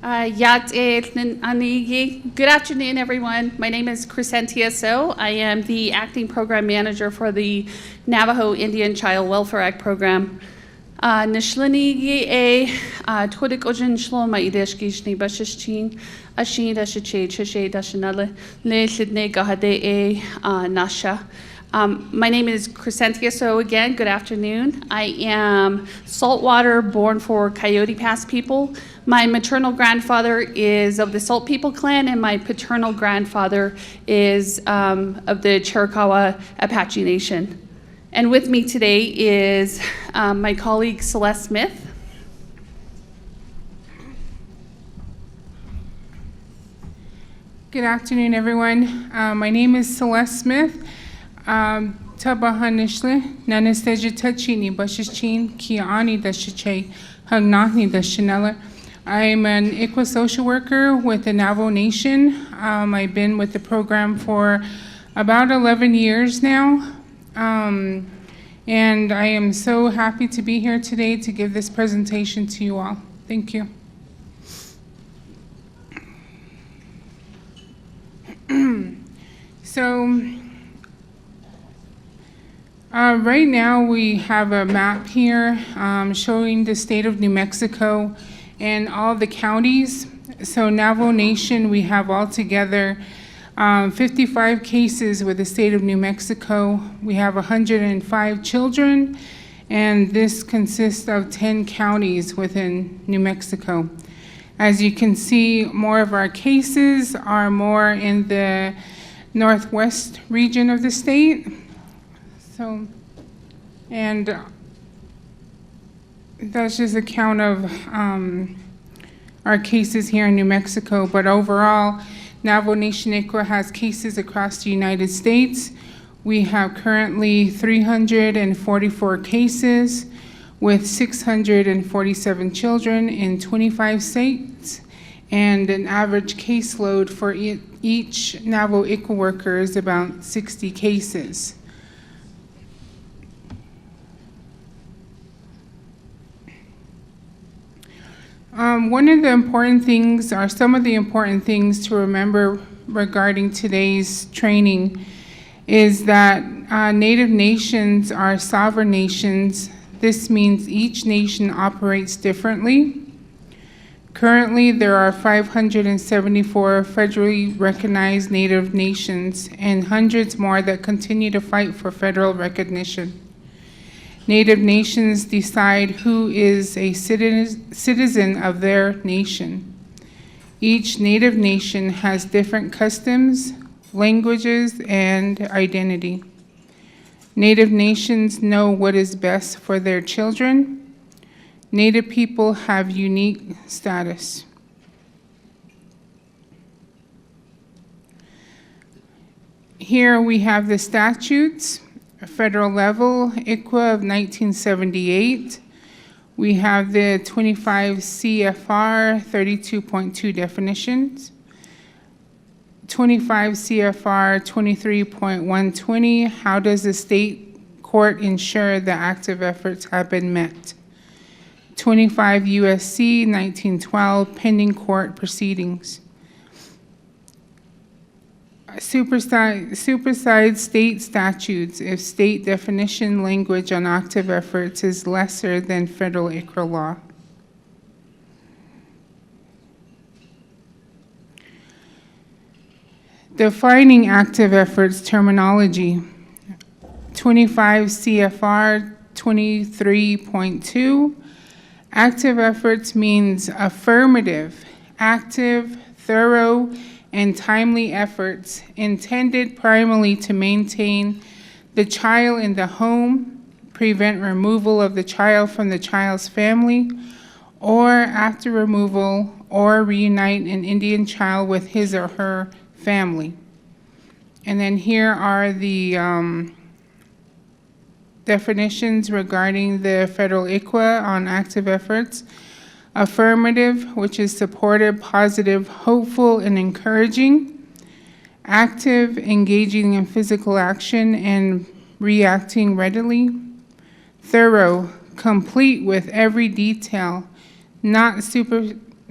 Good afternoon, everyone. My name is Crescentia So. I am the acting program manager for the Navajo Indian Child Welfare Act program. Nishlani a Twidik Ojan Shloma Ideshkishni Bashishchin, Ashin Dashache, Chishe Dashanala, Le Sidne Gahade a Nasha. My name is Crescentia So again. Good afternoon. I am saltwater born for Coyote Pass people. My maternal grandfather is of the Salt People clan, and my paternal grandfather is of the Chiricahua Apache Nation. And with me today is my colleague Celeste Smith. Good afternoon, everyone. My name is Celeste Smith. Tabahanishle, Nanesteja Tachini, Bashichin, Kiani Dashiche, Hagnahni Dashinella. I'm an ICWA social worker with the Navajo Nation. I've been with the program for about 11 years now. And I am so happy to be here today to give this presentation to you all. Thank you. Right now we have a map here showing the state of New Mexico and all the counties. So Navajo Nation, we have altogether 55 cases with the state of New Mexico. We have 105 children, and this consists of 10 counties within New Mexico. As you can see, more of our cases are more in the northwest region of the state. And that's just a count of our cases here in New Mexico, but overall, Navajo Nation ICWA has cases across the United States. We have currently 344 cases with 647 children in 25 states, and an average caseload for each Navajo ICWA worker is about 60 cases. One of the important things, or some of the important things to remember regarding today's training, is that Native nations are sovereign nations. This means each nation operates differently. Currently, there are 574 federally recognized Native nations and hundreds more that continue to fight for federal recognition. Native nations decide who is a citizen of their nation. Each Native nation has different customs, languages, and identity. Native nations know what is best for their children. Native people have unique status. Here we have the statutes. Federal level, ICWA of 1978. We have the 25 CFR 32.2 definitions, 25 CFR 23.120, how does the state court ensure the active efforts have been met? 25 USC 1912, pending court proceedings. Supersede state statutes if state definition language on active efforts is lesser than federal ICRA law. Defining active efforts terminology. 25 CFR 23.2. Active efforts means affirmative, active, thorough, and timely efforts intended primarily to maintain the child in the home, prevent removal of the child from the child's family, or after removal, or reunite an Indian child with his or her family. And then here are the definitions regarding the federal ICWA on active efforts. Affirmative, which is supportive, positive, hopeful, and encouraging. Active, engaging in physical action and reacting readily. Thorough, complete with every detail, not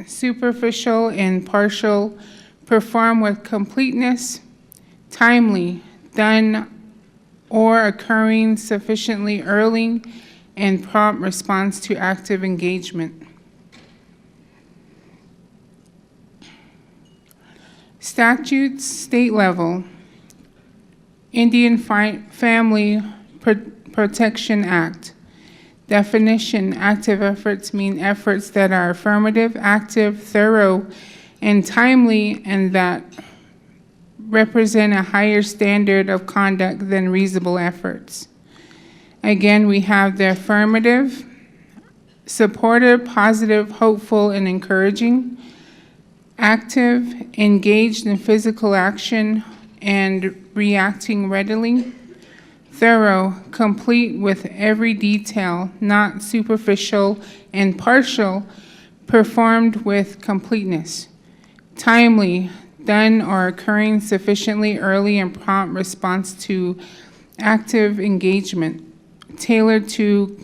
superficial and partial, performed with completeness, timely, done or occurring sufficiently early, and prompt response to active engagement. Statutes, state level, Indian Family Protection Act. Definition: active efforts mean efforts that are affirmative, active, thorough, and timely, and that represent a higher standard of conduct than reasonable efforts. Again, we have the affirmative, supportive, positive, hopeful, and encouraging; active, engaged in physical action and reacting readily; thorough, complete with every detail, not superficial and partial, performed with completeness; timely, done or occurring sufficiently early, and prompt response to active engagement; tailored to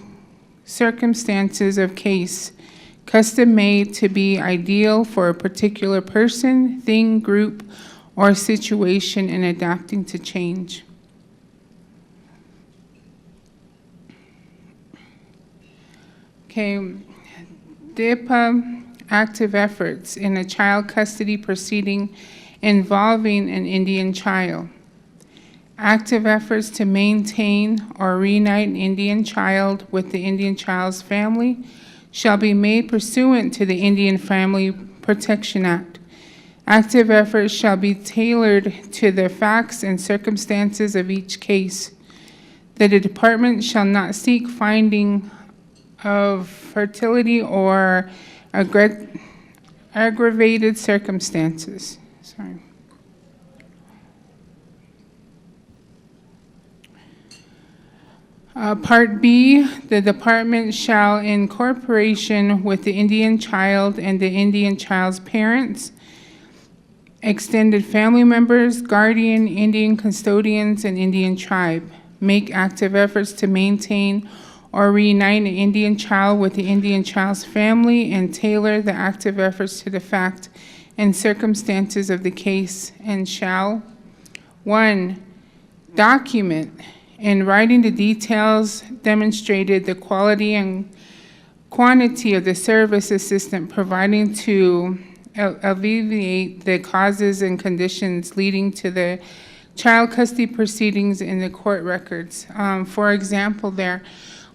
circumstances of case, custom made to be ideal for a particular person, thing, group, or situation, and adapting to change. Okay, IFPA active efforts in a child custody proceeding involving an Indian child. Active efforts to maintain or reunite an Indian child with the Indian child's family shall be made pursuant to the Indian Family Protection Act. Active efforts shall be tailored to the facts and circumstances of each case. The department shall not seek finding of fertility or aggravated circumstances. Sorry. Part B, the department shall, in cooperation with the Indian child and the Indian child's parents, extended family members, guardian, Indian custodians, and Indian tribe, make active efforts to maintain or reunite an Indian child with the Indian child's family, and tailor the active efforts to the fact and circumstances of the case, and shall: 1. Document in writing the details demonstrated the quality and quantity of the service assistant providing to alleviate the causes and conditions leading to the child custody proceedings in the court records. For example,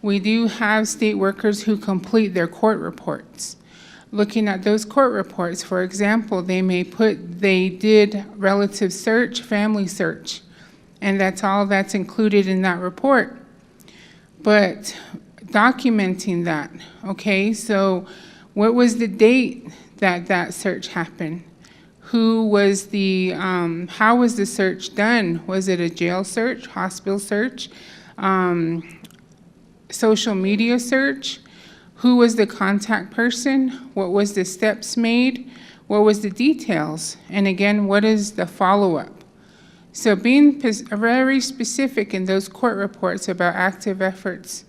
we do have state workers who complete their court reports. Looking at those court reports, for example, they may put they did relative search, family search, and that's all that's included in that report. But documenting that, okay, so what was the date that search happened? Who was the, how was the search done? Was it a jail search, hospital search, social media search? Who was the contact person? What was the steps made? What was the details? And again, what is the follow-up? So being very specific in those court reports about active efforts.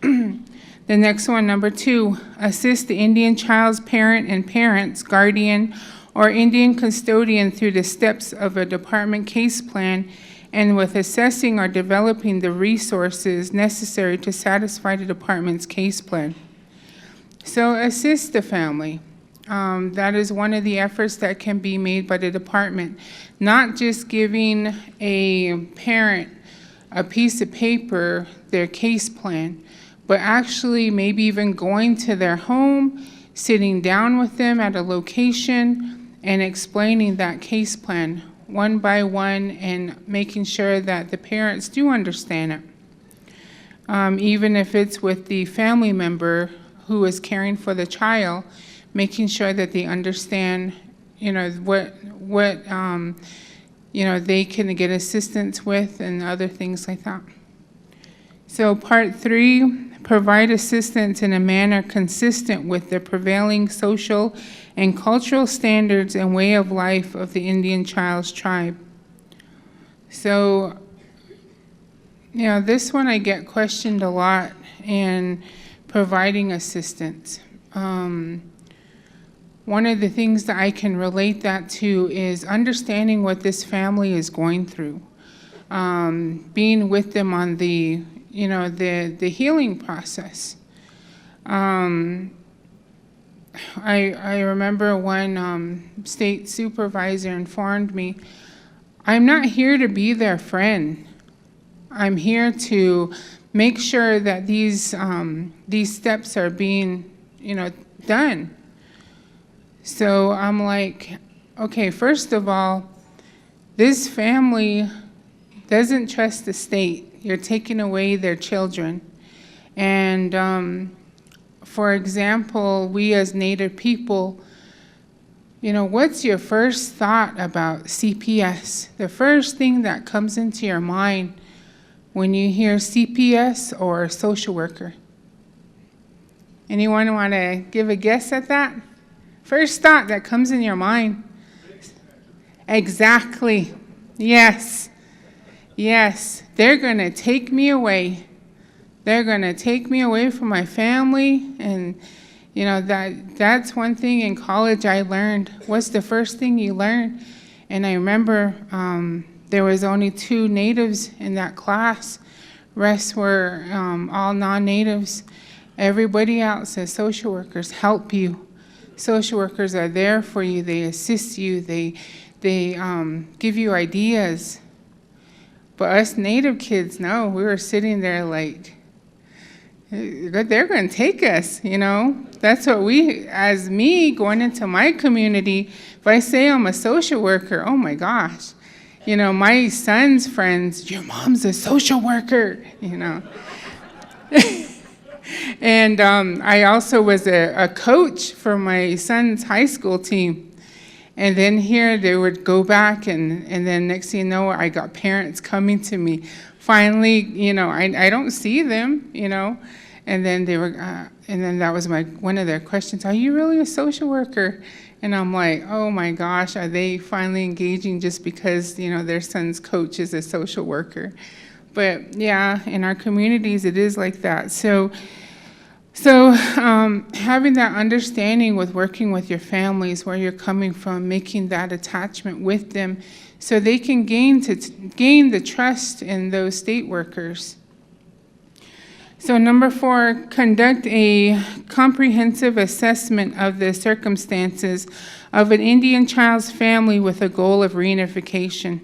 The next one, number 2, assist the Indian child's parent and parents, guardian, or Indian custodian through the steps of a department case plan and with assessing or developing the resources necessary to satisfy the department's case plan. So assist the family. That is one of the efforts that can be made by the department. Not just giving a parent a piece of paper, their case plan, but actually maybe even going to their home, sitting down with them at a location and explaining that case plan one by one and making sure that the parents do understand it. Even if it's with the family member who is caring for the child, making sure that they understand, what they can get assistance with and other things like that. So part 3, provide assistance in a manner consistent with the prevailing social and cultural standards and way of life of the Indian child's tribe. So, this one I get questioned a lot in providing assistance. one of the things that I can relate that to is understanding what this family is going through, being with them on the healing process. I remember one state supervisor informed me, I'm not here to be their friend. I'm here to make sure that these steps are being, done. So I'm like, okay, first of all, this family doesn't trust the state. You're taking away their children. And for example, we as Native people, what's your first thought about CPS? The first thing that comes into your mind when you hear CPS or social worker? Anyone want to give a guess at that? First thought that comes in your mind? Exactly. Yes. Yes. They're going to take me away. They're going to take me away from my family. And, that's one thing in college I learned. What's the first thing you learn? And I remember there was only 2 natives in that class. Rest were all non-natives. Everybody else says social workers help you. Social workers are there for you. They assist you. They give you ideas. But us Native kids, no, we were sitting there like, they're going to take us, That's what as me going into my community, if I say I'm a social worker, oh my gosh. My son's friends, your mom's a social worker, And I also was a coach for my son's high school team. And then here they would go back, and then next thing you know, I got parents coming to me. Finally, I don't see them, And then they were, and then that was one of their questions. Are you really a social worker? And I'm like, oh my gosh, are they finally engaging just because their son's coach is a social worker? But yeah, in our communities, it is like that. So having that understanding with working with your families, where you're coming from, making that attachment with them, so they can gain the trust in those state workers. So number 4, conduct a comprehensive assessment of the circumstances of an Indian child's family with a goal of reunification.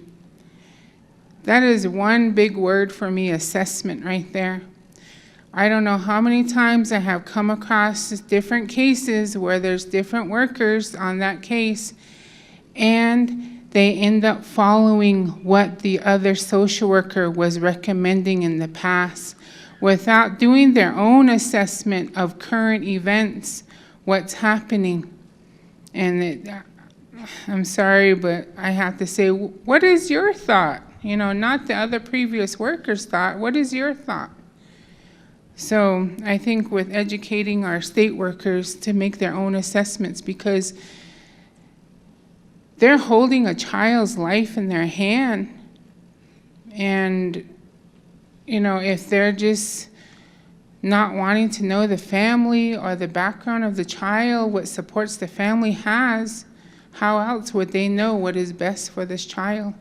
That is one big word for me, assessment, right there. I don't know how many times I have come across different cases where there's different workers on that case, and they end up following what the other social worker was recommending in the past, without doing their own assessment of current events, what's happening. And I'm sorry, but I have to say, what is your thought? Not the other previous workers' thought. What is your thought? So I think with educating our state workers to make their own assessments, because they're holding a child's life in their hand. And if they're just not wanting to know the family or the background of the child, what supports the family has, how else would they know what is best for this child?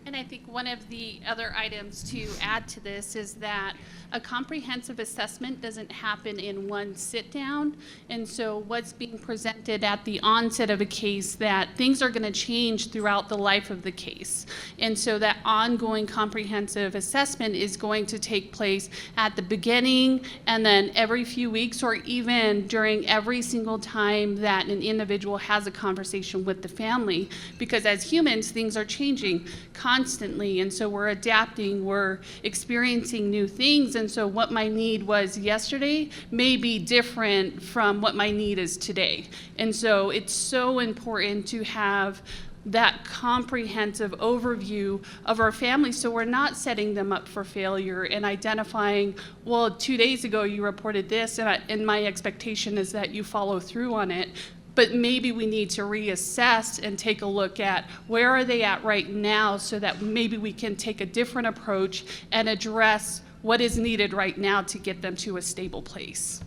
And I think one of the other items to add to this is that a comprehensive assessment doesn't happen in one sit down. And so what's being presented at the onset of a case, that things are going to change throughout the life of the case. And so that ongoing comprehensive assessment is going to take place at the beginning, and then every few weeks, or even during every single time that an individual has a conversation with the family. Because as humans, things are changing constantly, and so we're adapting, we're experiencing new things. And so what my need was yesterday may be different from what my need is today. And so it's so important to have that comprehensive overview of our family, so we're not setting them up for failure and identifying, well, 2 days ago you reported this, and my expectation is that you follow through on it. But maybe we need to reassess and take a look at where are they at right now, so that maybe we can take a different approach and address what is needed right now to get them to a stable place.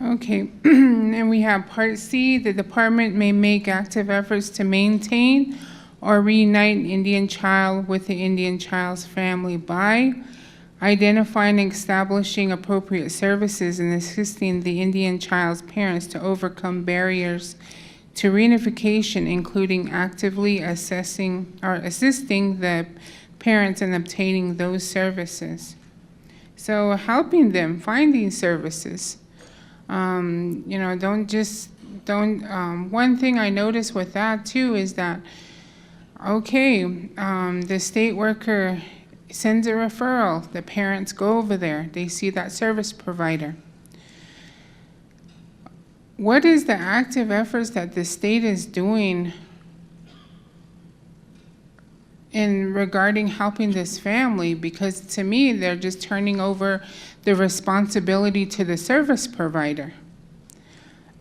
Okay, and we have Part C, the department may make active efforts to maintain or reunite an Indian child with the Indian child's family by identifying and establishing appropriate services and assisting the Indian child's parents to overcome barriers to reunification, including actively assessing or assisting the parents in obtaining those services. So helping them find these services. One thing I noticed with that too is that, okay, the state worker sends a referral, the parents go over there, they see that service provider. What is the active efforts that the state is doing in regarding helping this family? Because to me, they're just turning over the responsibility to the service provider.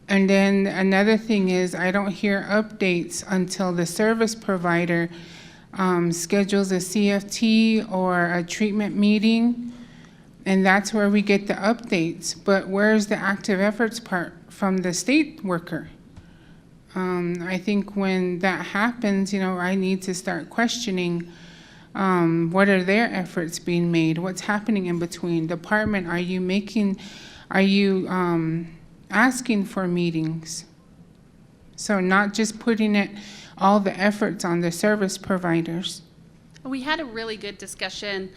And then another thing is, I don't hear updates until the service provider schedules a CFT or a treatment meeting, and that's where we get the updates. But where's the active efforts part from the state worker? I think when that happens, I need to start questioning what are their efforts being made? What's happening in between? Department, are you asking for meetings? So not just putting all the efforts on the service providers. We had a really good discussion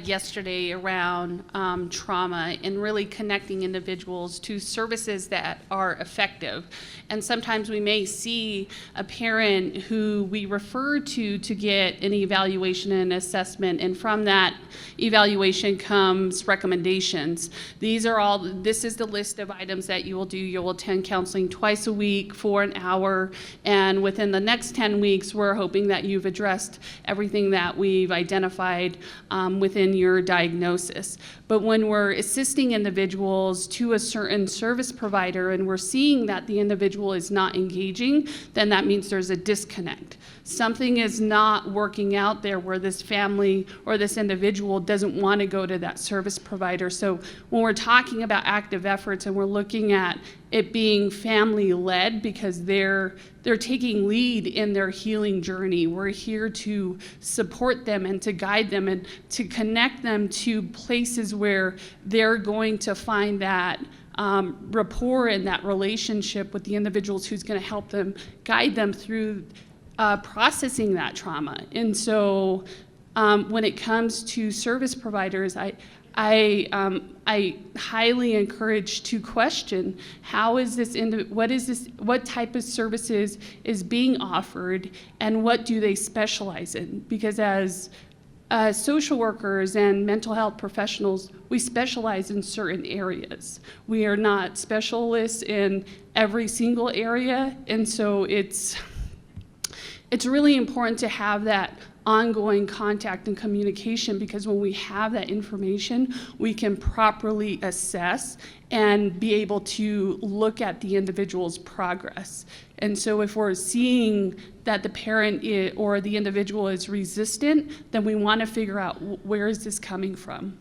yesterday around trauma and really connecting individuals to services that are effective. And sometimes we may see a parent who we refer to get an evaluation and assessment, and from that evaluation comes recommendations. This is the list of items that you will do. You will attend counseling twice a week for an hour, and within the next 10 weeks, we're hoping that you've addressed everything that we've identified within your diagnosis. But when we're assisting individuals to a certain service provider and we're seeing that the individual is not engaging, then that means there's a disconnect. Something is not working out there where this family or this individual doesn't want to go to that service provider. So when we're talking about active efforts and we're looking at it being family-led because they're taking lead in their healing journey, we're here to support them and to guide them and to connect them to places where they're going to find that rapport and that relationship with the individuals who's going to help them, guide them through processing that trauma. And so when it comes to service providers, I highly encourage to question what type of services is being offered and what do they specialize in? Because as social workers and mental health professionals, we specialize in certain areas. We are not specialists in every single area, and so it's really important to have that ongoing contact and communication, because when we have that information, we can properly assess and be able to look at the individual's progress. And so if we're seeing that the parent or the individual is resistant, then we want to figure out where is this coming from.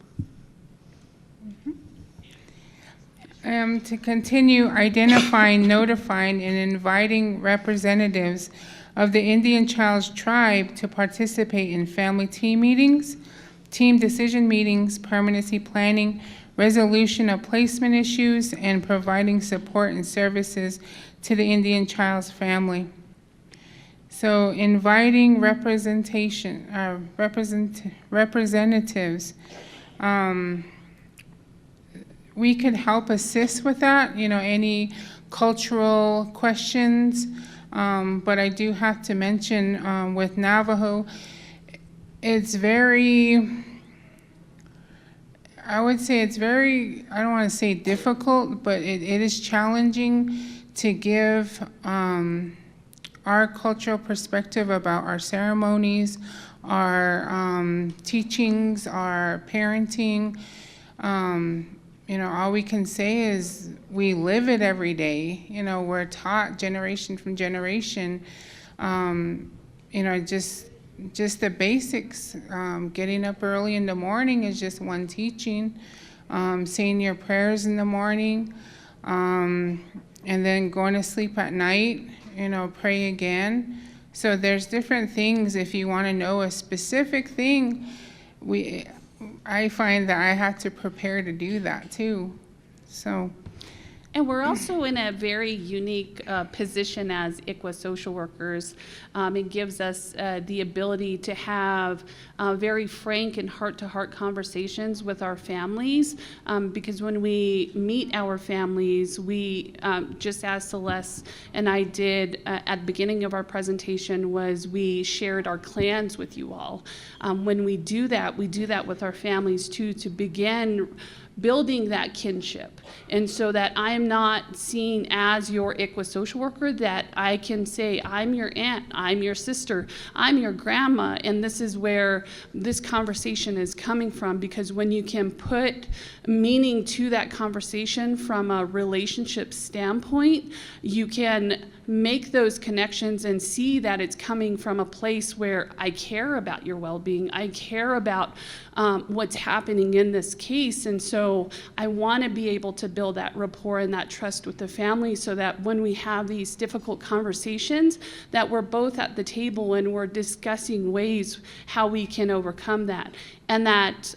To continue identifying, notifying, and inviting representatives of the Indian child's tribe to participate in family team meetings, team decision meetings, permanency planning, resolution of placement issues, and providing support and services to the Indian child's family. So inviting representatives, we could help assist with that, any cultural questions. But I do have to mention with Navajo, it's very, I would say it's very, I don't want to say difficult, but it is challenging to give our cultural perspective about our ceremonies, our teachings, our parenting. All we can say is we live it every day. We're taught generation from generation, just the basics. Getting up early in the morning is just one teaching. Saying your prayers in the morning. and then going to sleep at night, pray again. So there's different things. If you want to know a specific thing, I find that I have to prepare to do that too. So. And we're also in a very unique position as ICWA social workers. It gives us the ability to have very frank and heart-to-heart conversations with our families, because when we meet our families, we, just as Celeste and I did at the beginning of our presentation, was we shared our clans with you all. When we do that with our families too, to begin building that kinship. And so that I'm not seen as your ICWA social worker, that I can say, I'm your aunt, I'm your sister, I'm your grandma, and this is where this conversation is coming from, because when you can put meaning to that conversation from a relationship standpoint, you can make those connections and see that it's coming from a place where I care about your well-being, I care about what's happening in this case. And so I want to be able to build that rapport and that trust with the family, so that when we have these difficult conversations, that we're both at the table and we're discussing ways how we can overcome that. And that's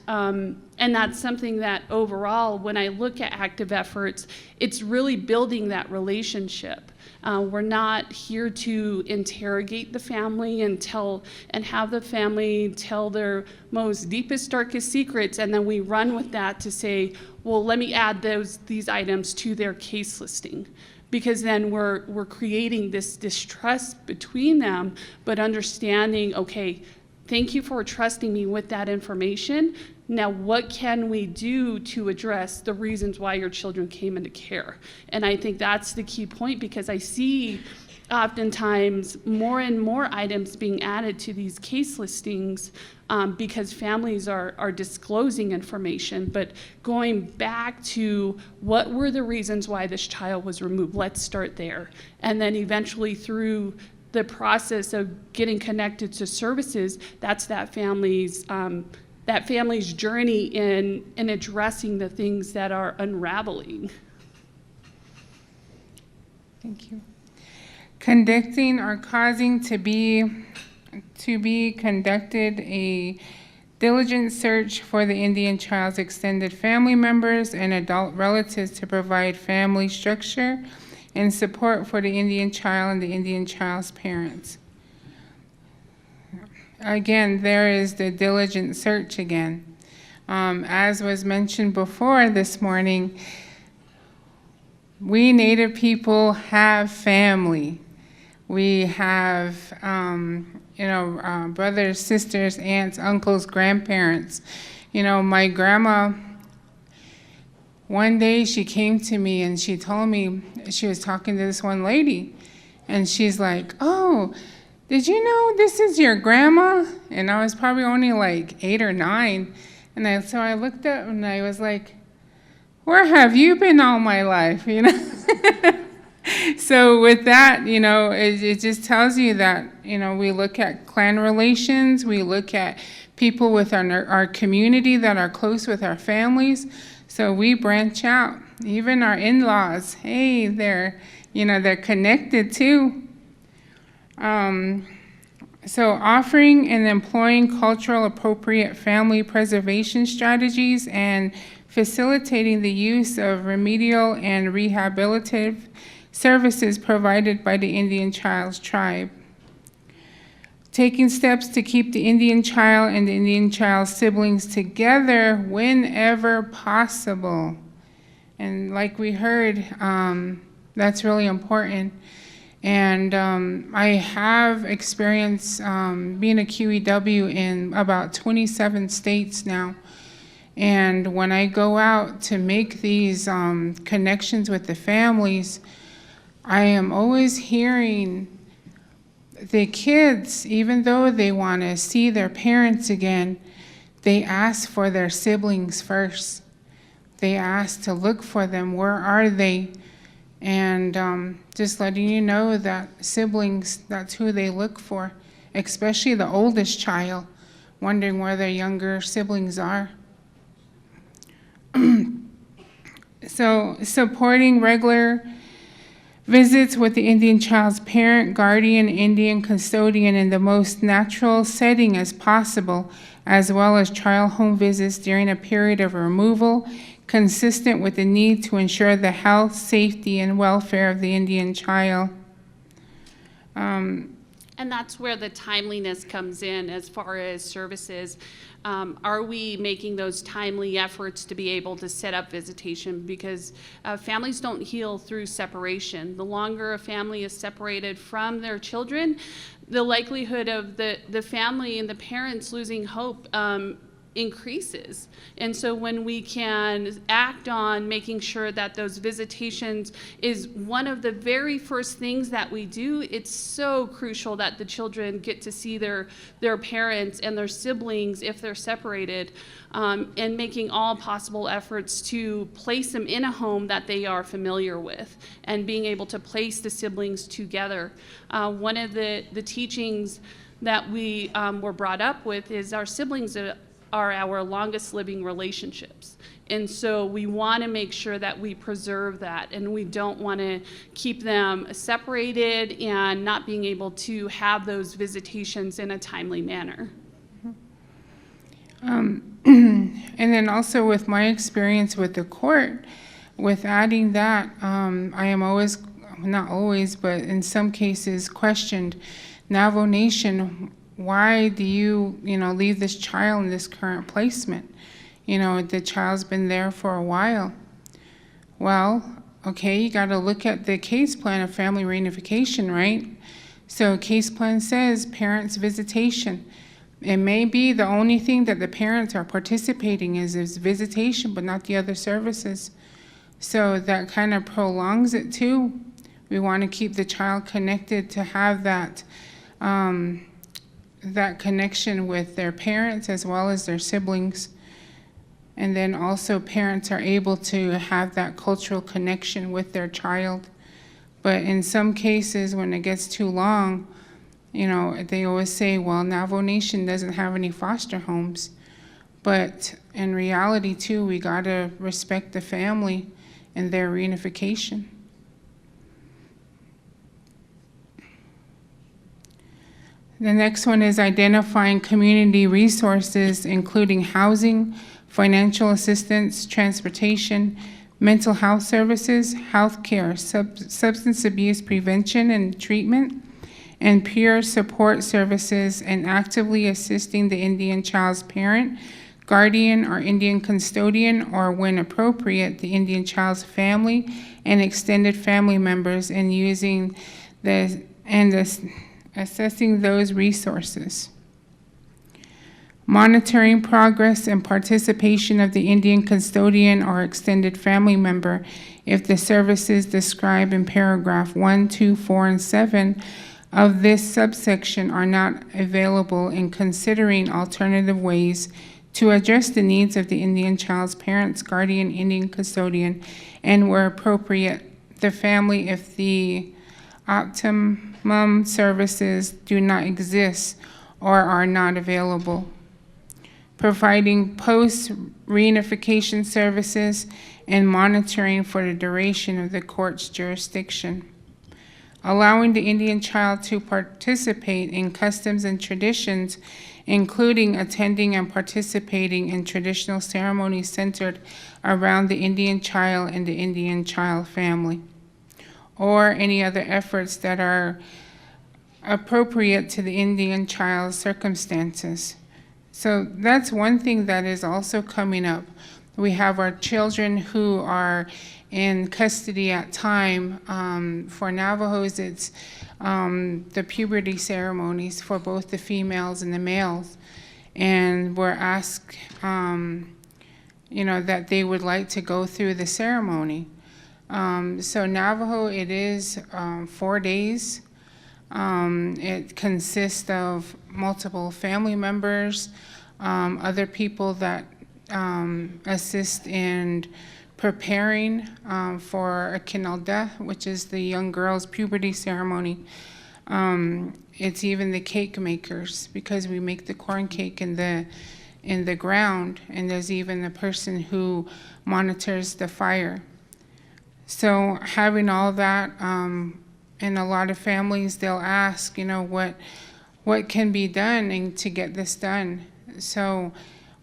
something that overall, when I look at active efforts, it's really building that relationship. We're not here to interrogate the family and have the family tell their most deepest, darkest secrets, and then we run with that to say, well, let me add these items to their case listing. Because then we're creating this distrust between them, but understanding, okay, thank you for trusting me with that information. Now, what can we do to address the reasons why your children came into care? And I think that's the key point, because I see oftentimes more and more items being added to these case listings because families are disclosing information, but going back to what were the reasons why this child was removed. Let's start there. And then eventually through the process of getting connected to services, that's that family's journey in addressing the things that are unraveling. Thank you. Conducting or causing to be conducted a diligent search for the Indian child's extended family members and adult relatives to provide family structure and support for the Indian child and the Indian child's parents. Again, there is the diligent search again. As was mentioned before this morning, we Native people have family. We have, brothers, sisters, aunts, uncles, grandparents. My grandma, one day she came to me and she told me, she was talking to this one lady, and she's like, oh, did you know this is your grandma? And I was probably only like 8 or 9. And so I looked up and I was like, where have you been all my life? So with that, it just tells you that, we look at clan relations, we look at people with our community that are close with our families. So we branch out. Even our in-laws, hey, they're connected too. So offering and employing cultural appropriate family preservation strategies and facilitating the use of remedial and rehabilitative services provided by the Indian child's tribe. Taking steps to keep the Indian child and the Indian child's siblings together whenever possible. And like we heard, that's really important. And I have experience being a QEW in about 27 states now. And when I go out to make these connections with the families, I am always hearing the kids, even though they want to see their parents again, they ask for their siblings first. They ask to look for them. Where are they? And just letting you know that siblings, that's who they look for, especially the oldest child, wondering where their younger siblings are. So supporting regular visits with the Indian child's parent, guardian, Indian custodian in the most natural setting as possible, as well as child home visits during a period of removal, consistent with the need to ensure the health, safety, and welfare of the Indian child. And that's where the timeliness comes in as far as services. Are we making those timely efforts to be able to set up visitation? Because families don't heal through separation. The longer a family is separated from their children, the likelihood of the family and the parents losing hope increases. And so when we can act on making sure that those visitations is one of the very first things that we do, it's so crucial that the children get to see their parents and their siblings if they're separated, and making all possible efforts to place them in a home that they are familiar with and being able to place the siblings together. One of the teachings that we were brought up with is our siblings are our longest living relationships. And so we want to make sure that we preserve that, and we don't want to keep them separated and not being able to have those visitations in a timely manner. And then also with my experience with the court, with adding that, I am always, not always, but in some cases questioned, Navajo Nation, why do you leave this child in this current placement? The child's been there for a while. Well, okay, you got to look at the case plan of family reunification, right? So case plan says parents' visitation. It may be the only thing that the parents are participating is visitation, but not the other services. So that kind of prolongs it too. We want to keep the child connected to have that that connection with their parents as well as their siblings. And then also parents are able to have that cultural connection with their child. But in some cases, when it gets too long, they always say, well, Navajo Nation doesn't have any foster homes. But in reality, too, we got to respect the family and their reunification. The next one is identifying community resources, including housing, financial assistance, transportation, mental health services, health care, substance abuse prevention and treatment, and peer support services, and actively assisting the Indian child's parent, guardian, or Indian custodian, or when appropriate, the Indian child's family and extended family members in using assessing those resources. Monitoring progress and participation of the Indian custodian or extended family member if the services described in paragraph 1, 2, 4, and 7 of this subsection are not available, in considering alternative ways to address the needs of the Indian child's parents, guardian, Indian custodian, and where appropriate, the family if the optimum services do not exist or are not available. Providing post-reunification services and monitoring for the duration of the court's jurisdiction. Allowing the Indian child to participate in customs and traditions, including attending and participating in traditional ceremonies centered around the Indian child and the Indian child family, or any other efforts that are appropriate to the Indian child's circumstances. So that's one thing that is also coming up. We have our children who are in custody at time. For Navajos, it's the puberty ceremonies for both the females and the males. And we're asked, that they would like to go through the ceremony. So Navajo, it is 4 days. It consists of multiple family members, other people that assist in preparing for a kinalda, which is the young girl's puberty ceremony. It's even the cake makers, because we make the corn cake in the ground, and there's even the person who monitors the fire. So having all that, and a lot of families, they'll ask, what can be done and to get this done. So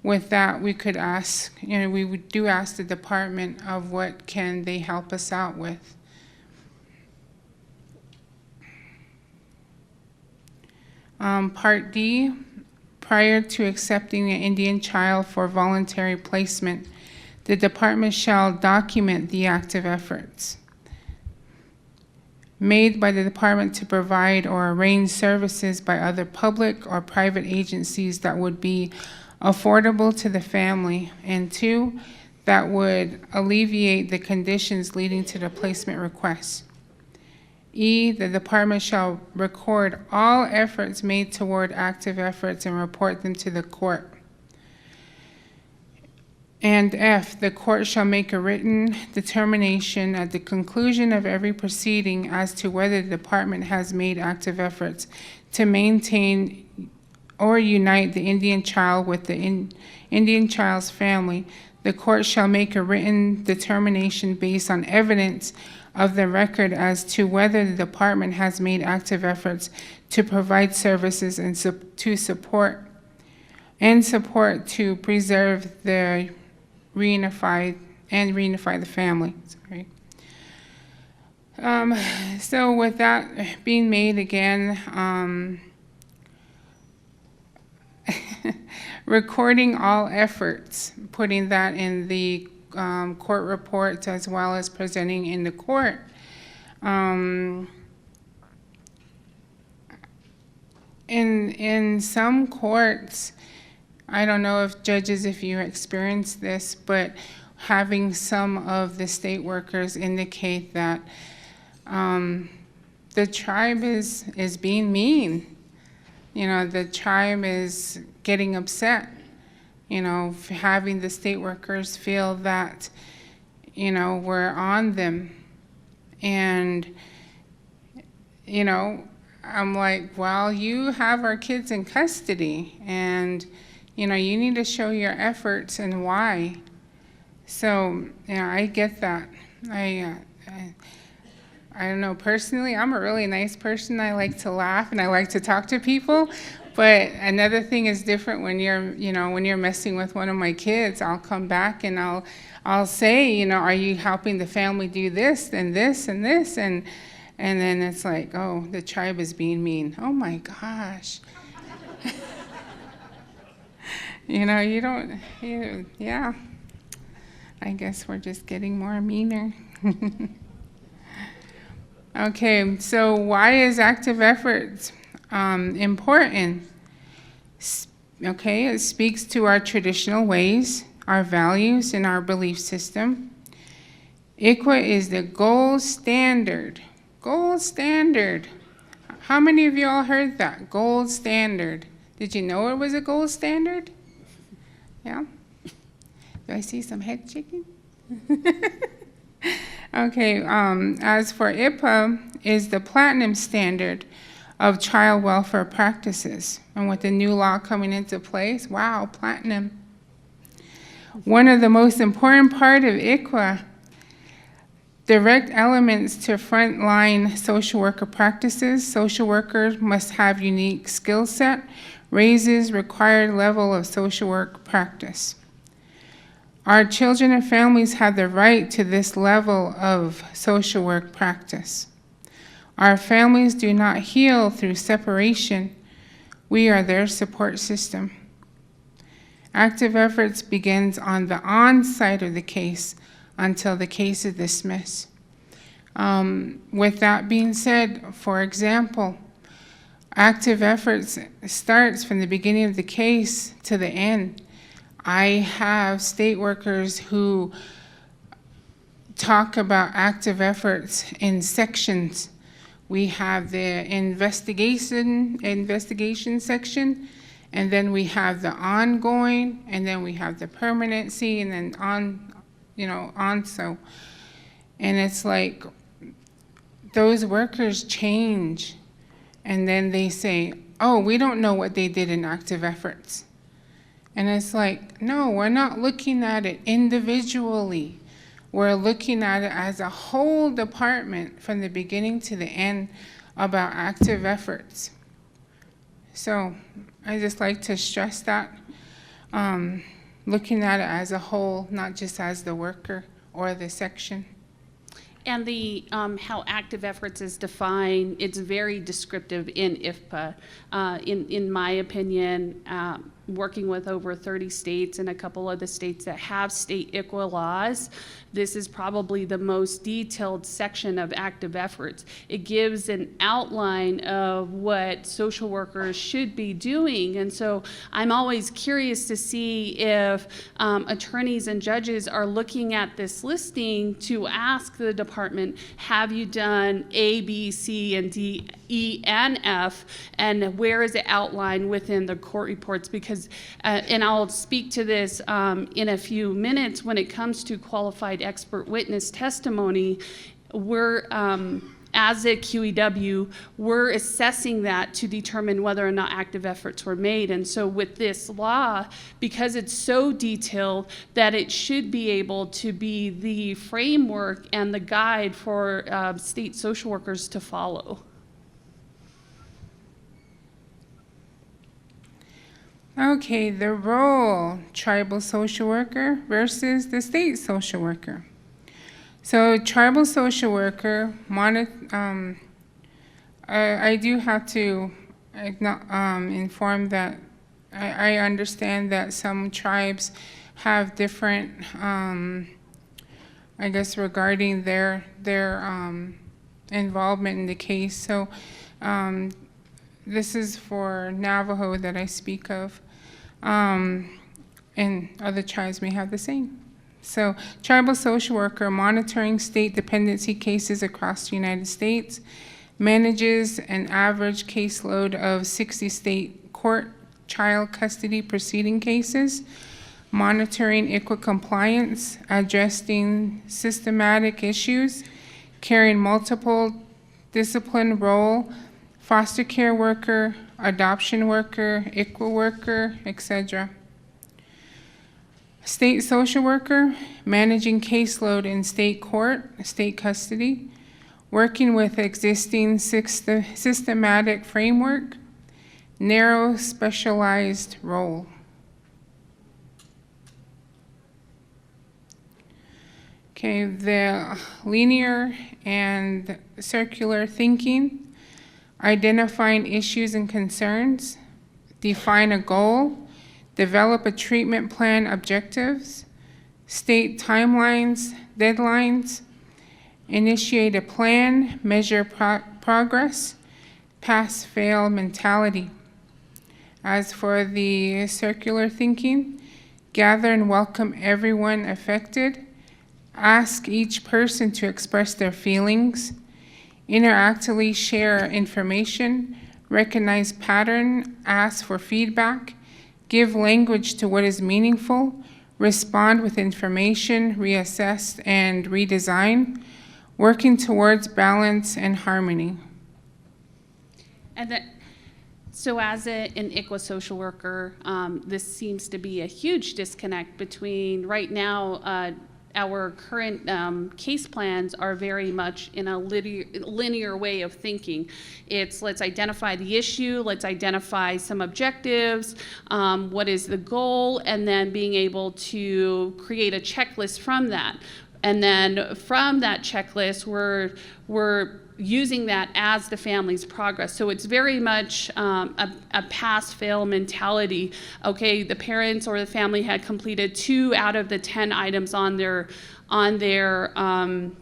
with that, we could ask, we do ask the department of what can they help us out with. Part D, prior to accepting an Indian child for voluntary placement, the department shall document the active efforts made by the department to provide or arrange services by other public or private agencies that would be affordable to the family, and 2, that would alleviate the conditions leading to the placement request. E, the department shall record all efforts made toward active efforts and report them to the court. And F, the court shall make a written determination at the conclusion of every proceeding as to whether the department has made active efforts to maintain or unite the Indian child with the Indian child's family. The court shall make a written determination based on evidence of the record as to whether the department has made active efforts to provide services and to support to preserve the reunify the family. Sorry. So with that being made again, recording all efforts, putting that in the court reports as well as presenting in the court. In some courts, I don't know if judges, if you experience this, but having some of the state workers indicate that the tribe is being mean. The tribe is getting upset. Having the state workers feel that, we're on them. And, I'm like, well, you have our kids in custody, and you need to show your efforts and why. So, I get that. I don't know, personally, I'm a really nice person. I like to laugh and I like to talk to people. But another thing is different when you're messing with one of my kids. I'll come back and I'll say, are you helping the family do this and this and this? And then it's like, oh, the tribe is being mean. Oh my gosh. Yeah. I guess we're just getting more meaner. Okay, so why is active efforts important? Okay, it speaks to our traditional ways, our values, and our belief system. ICWA is the gold standard. Gold standard. How many of you all heard that? Gold standard. Did you know it was a gold standard? Yeah? Do I see some head shaking? Okay, as for IFPA, is the platinum standard of child welfare practices. And with the new law coming into place, wow, platinum. One of the most important part of ICWA, direct elements to frontline social worker practices. Social workers must have unique skill set, raises required level of social work practice. Our children and families have the right to this level of social work practice. Our families do not heal through separation. We are their support system. Active efforts begins on the on side of the case until the case is dismissed. With that being said, for example, active efforts starts from the beginning of the case to the end. I have state workers who talk about active efforts in sections. We have the investigation section, and then we have the ongoing, and then we have the permanency, and then on so. And it's like those workers change, and then they say, oh, we don't know what they did in active efforts. And it's like, no, we're not looking at it individually. We're looking at it as a whole department from the beginning to the end about active efforts. So I just like to stress that, looking at it as a whole, not just as the worker or the section. And the how active efforts is defined, it's very descriptive in IFPA. In my opinion, working with over 30 states and a couple of the states that have state ICWA laws, this is probably the most detailed section of active efforts. It gives an outline of what social workers should be doing. And so I'm always curious to see if attorneys and judges are looking at this listing to ask the department, have you done A, B, C, and D, E, and F, and where is it outlined within the court reports? Because, and I'll speak to this in a few minutes, when it comes to qualified expert witness testimony, we're, as a QEW, we're assessing that to determine whether or not active efforts were made. And so with this law, because it's so detailed, that it should be able to be the framework and the guide for state social workers to follow. Okay, the role, tribal social worker versus the state social worker. So tribal social worker, I do have to inform that I understand that some tribes have different, I guess, regarding their involvement in the case. So this is for Navajo that I speak of, and other tribes may have the same. So tribal social worker, monitoring state dependency cases across the United States, manages an average caseload of 60 state court child custody proceeding cases, monitoring ICWA compliance, addressing systematic issues, carrying multiple discipline role, foster care worker, adoption worker, ICWA worker, etc. State social worker, managing caseload in state court, state custody, working with existing systematic framework, narrow specialized role. Okay, the linear and circular thinking, identifying issues and concerns, define a goal, develop a treatment plan objectives, state timelines, deadlines, initiate a plan, measure progress, pass-fail mentality. As for the circular thinking, gather and welcome everyone affected, ask each person to express their feelings, interactively share information, recognize pattern, ask for feedback, give language to what is meaningful, respond with information, reassess and redesign, working towards balance and harmony. And that, so as an ICWA social worker, this seems to be a huge disconnect between right now, our current case plans are very much in a linear way of thinking. It's let's identify the issue, let's identify some objectives, what is the goal, and then being able to create a checklist from that. And then from that checklist, we're using that as the family's progress. So it's very much a pass-fail mentality. Okay, the parents or the family had completed 2 out of the 10 items on their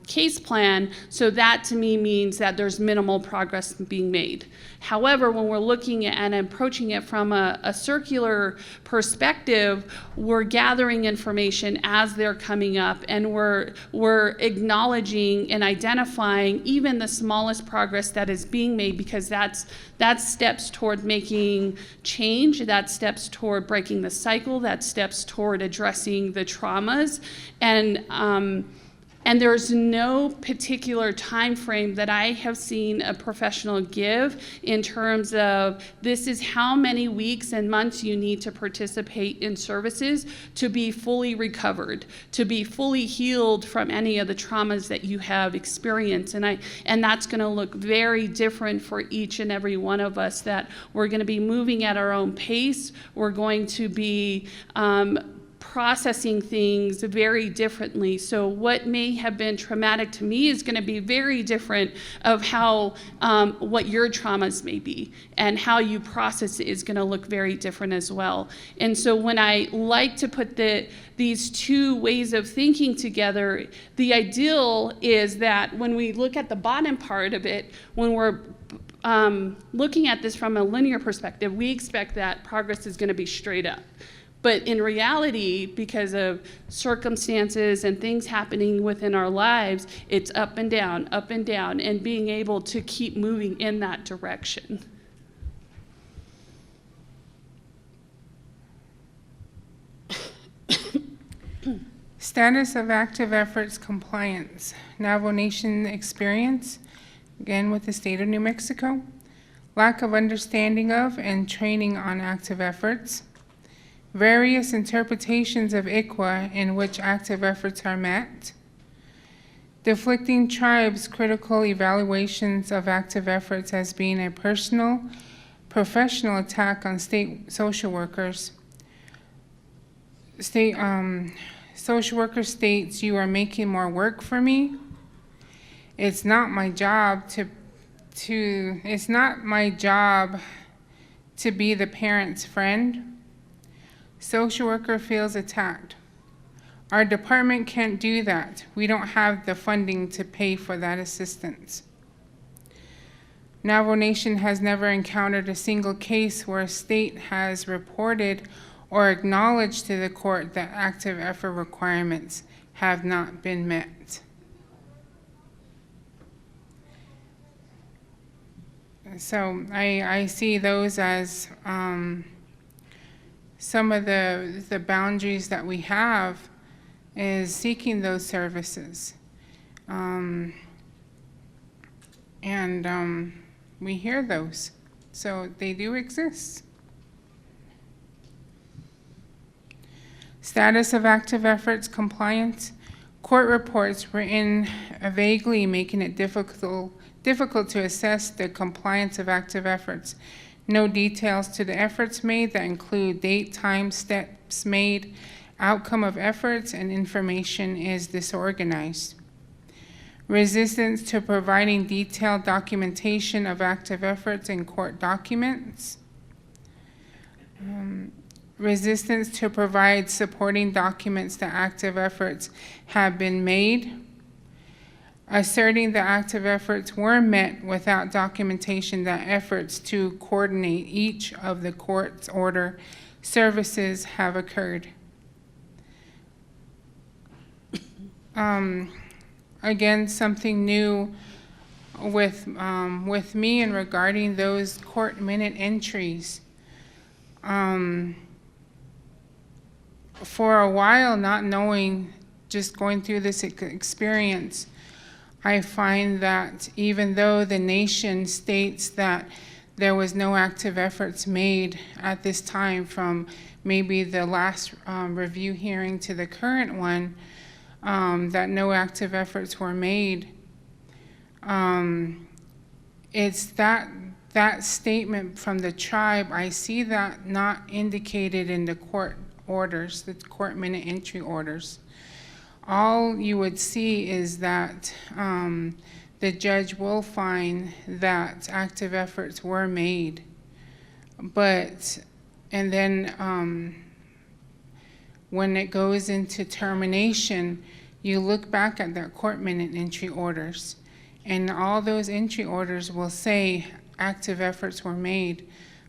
case plan, so that to me means that there's minimal progress being made. However, when we're looking at and approaching it from a circular perspective, we're gathering information as they're coming up, and we're acknowledging and identifying even the smallest progress that is being made, because that's steps toward making change, that steps toward breaking the cycle, that steps toward addressing the traumas. And And there's no particular time frame that I have seen a professional give in terms of this is how many weeks and months you need to participate in services to be fully recovered, to be fully healed from any of the traumas that you have experienced. And that's going to look very different for each and every one of us, that we're going to be moving at our own pace. We're going to be processing things very differently. So what may have been traumatic to me is going to be very different of how what your traumas may be, and how you process it is going to look very different as well. And so when I like to put these two ways of thinking together, the ideal is that when we look at the bottom part of it, when we're looking at this from a linear perspective, we expect that progress is going to be straight up. But in reality, because of circumstances and things happening within our lives, it's up and down, and being able to keep moving in that direction. Status of active efforts compliance. Navajo Nation experience, again with the state of New Mexico. Lack of understanding of and training on active efforts. Various interpretations of ICWA in which active efforts are met. Deflecting tribes' critical evaluations of active efforts as being a personal, professional attack on state social workers. Social worker states, "You are making more work for me. It's not my job to be the parent's friend." Social worker feels attacked. "Our department can't do that. We don't have the funding to pay for that assistance." Navajo Nation has never encountered a single case where a state has reported or acknowledged to the court that active effort requirements have not been met. So I see those as some of the boundaries that we have is seeking those services. We hear those, so they do exist. Status of active efforts compliance. Court reports written vaguely, making it difficult to assess the compliance of active efforts. No details to the efforts made that include date, time, steps made, outcome of efforts, and information is disorganized. Resistance to providing detailed documentation of active efforts in court documents. Resistance to provide supporting documents that active efforts have been made. Asserting that active efforts were met without documentation that efforts to coordinate each of the court's order services have occurred. Again, something new with me and regarding those court minute entries. For a while, not knowing, just going through this experience, I find that even though the nation states that there was no active efforts made at this time, from maybe the last review hearing to the current one, that no active efforts were made, it's that statement from the tribe, I see that not indicated in the court orders, the court minute entry orders. All you would see is that the judge will find that active efforts were made, and then when it goes into termination, you look back at that court minute entry orders, and all those entry orders will say active efforts were made,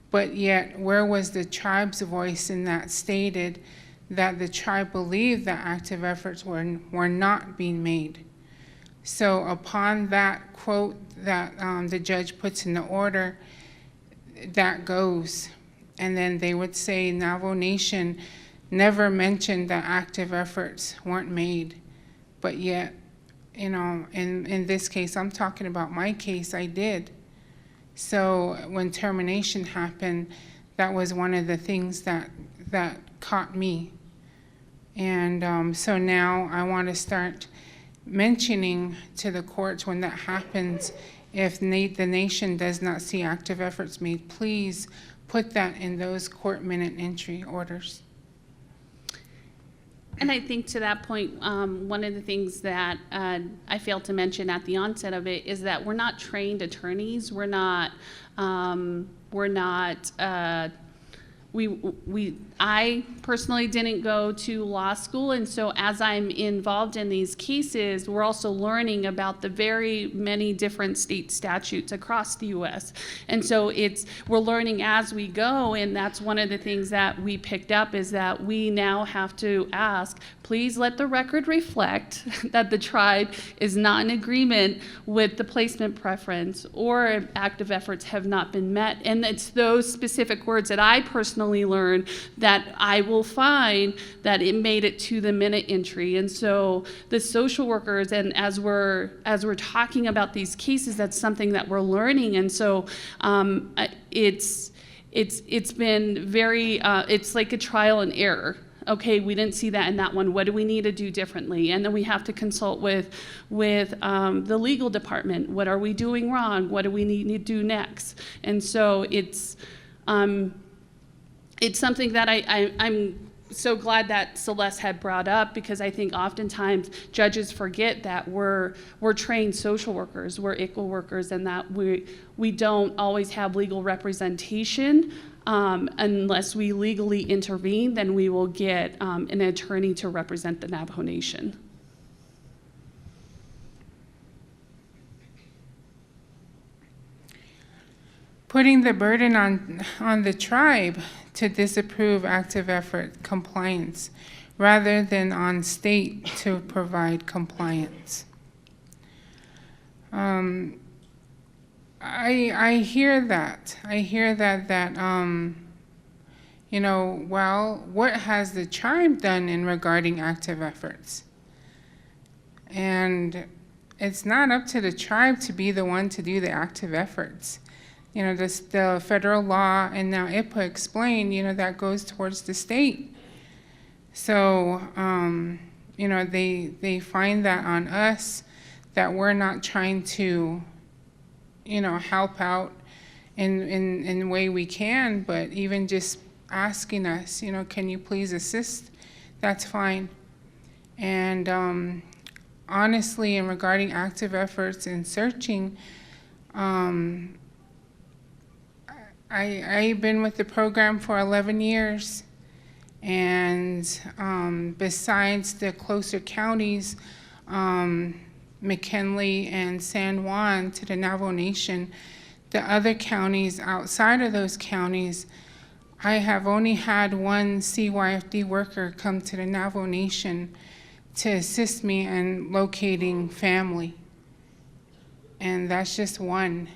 but yet where was the tribe's voice in that stated that the tribe believed that active efforts were not being made? So upon that quote that the judge puts in the order, that goes. And then they would say Navajo Nation never mentioned that active efforts weren't made, but yet you know, in this case, I'm talking about my case, I did. So when termination happened, that was one of the things that caught me. And so now I want to start mentioning to the courts when that happens, if the nation does not see active efforts made, please put that in those court minute entry orders. And I think to that point, one of the things that I failed to mention at the onset of it is that we're not trained attorneys. I personally didn't go to law school, and so as I'm involved in these cases, we're also learning about the very many different state statutes across the U.S. And so we're learning as we go, and that's one of the things that we picked up is that we now have to ask, please let the record reflect that the tribe is not in agreement with the placement preference or active efforts have not been met. And it's those specific words that I personally learned that I will find that it made it to the minute entry. And so the social workers, and as we're talking about these cases, that's something that we're learning. And so it's been very, it's like a trial and error. Okay, we didn't see that in that one. What do we need to do differently? And then we have to consult with the legal department. What are we doing wrong? What do we need to do next? And so it's something that I'm so glad that Celeste had brought up, because I think oftentimes judges forget that we're trained social workers, we're ICWA workers, and that we don't always have legal representation. Unless we legally intervene, then we will get an attorney to represent the Navajo Nation. Putting the burden on the tribe to disapprove active effort compliance rather than on state to provide compliance. I hear that. You know, well, what has the tribe done in regarding active efforts? And it's not up to the tribe to be the one to do the active efforts. You know, the federal law and now IFPA explain, you know, that goes towards the state. So, you know, they find that on us, that we're not trying to, you know, help out in the way we can, but even just asking us, you know, can you please assist? That's fine. And honestly, in regarding active efforts in searching, I've been with the program for 11 years, and besides the closer counties, McKinley and San Juan to the Navajo Nation, the other counties outside of those counties, I have only had one CYFD worker come to the Navajo Nation to assist me in locating family, and that's just one.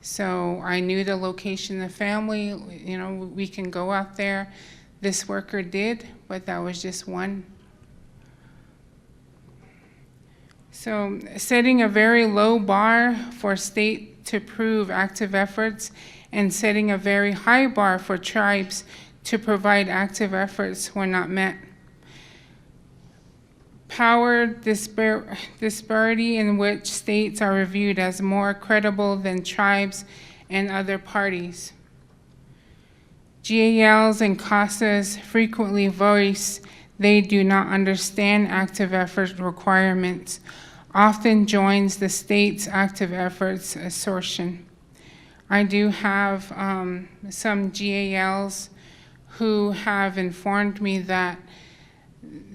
So I knew the location of the family, you know, we can go out there. This worker did, but that was just one. So setting a very low bar for state to prove active efforts and setting a very high bar for tribes to provide active efforts were not met. Power disparity in which states are reviewed as more credible than tribes and other parties. GALs and CASAs frequently voice they do not understand active effort requirements, often joins the state's active efforts assertion. I do have some GALs who have informed me that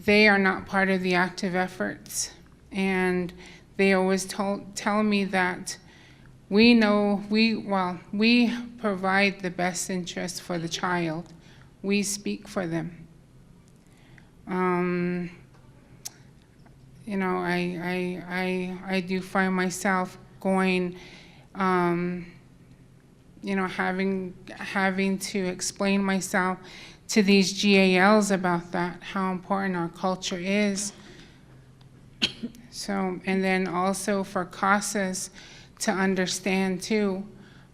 they are not part of the active efforts, and they always tell me that we provide the best interest for the child. We speak for them. You know, I do find myself going, you know, having to explain myself to these GALs about that, how important our culture is. So, and then also for CASAs to understand too,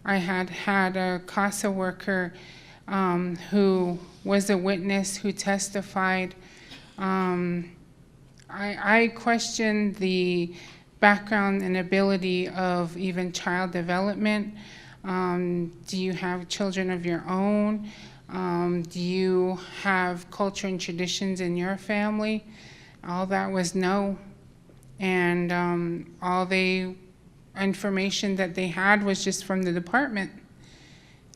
I had a CASA worker who was a witness who testified. I questioned the background and ability of even child development. Do you have children of your own? Do you have culture and traditions in your family? All that was no. And all the information that they had was just from the department.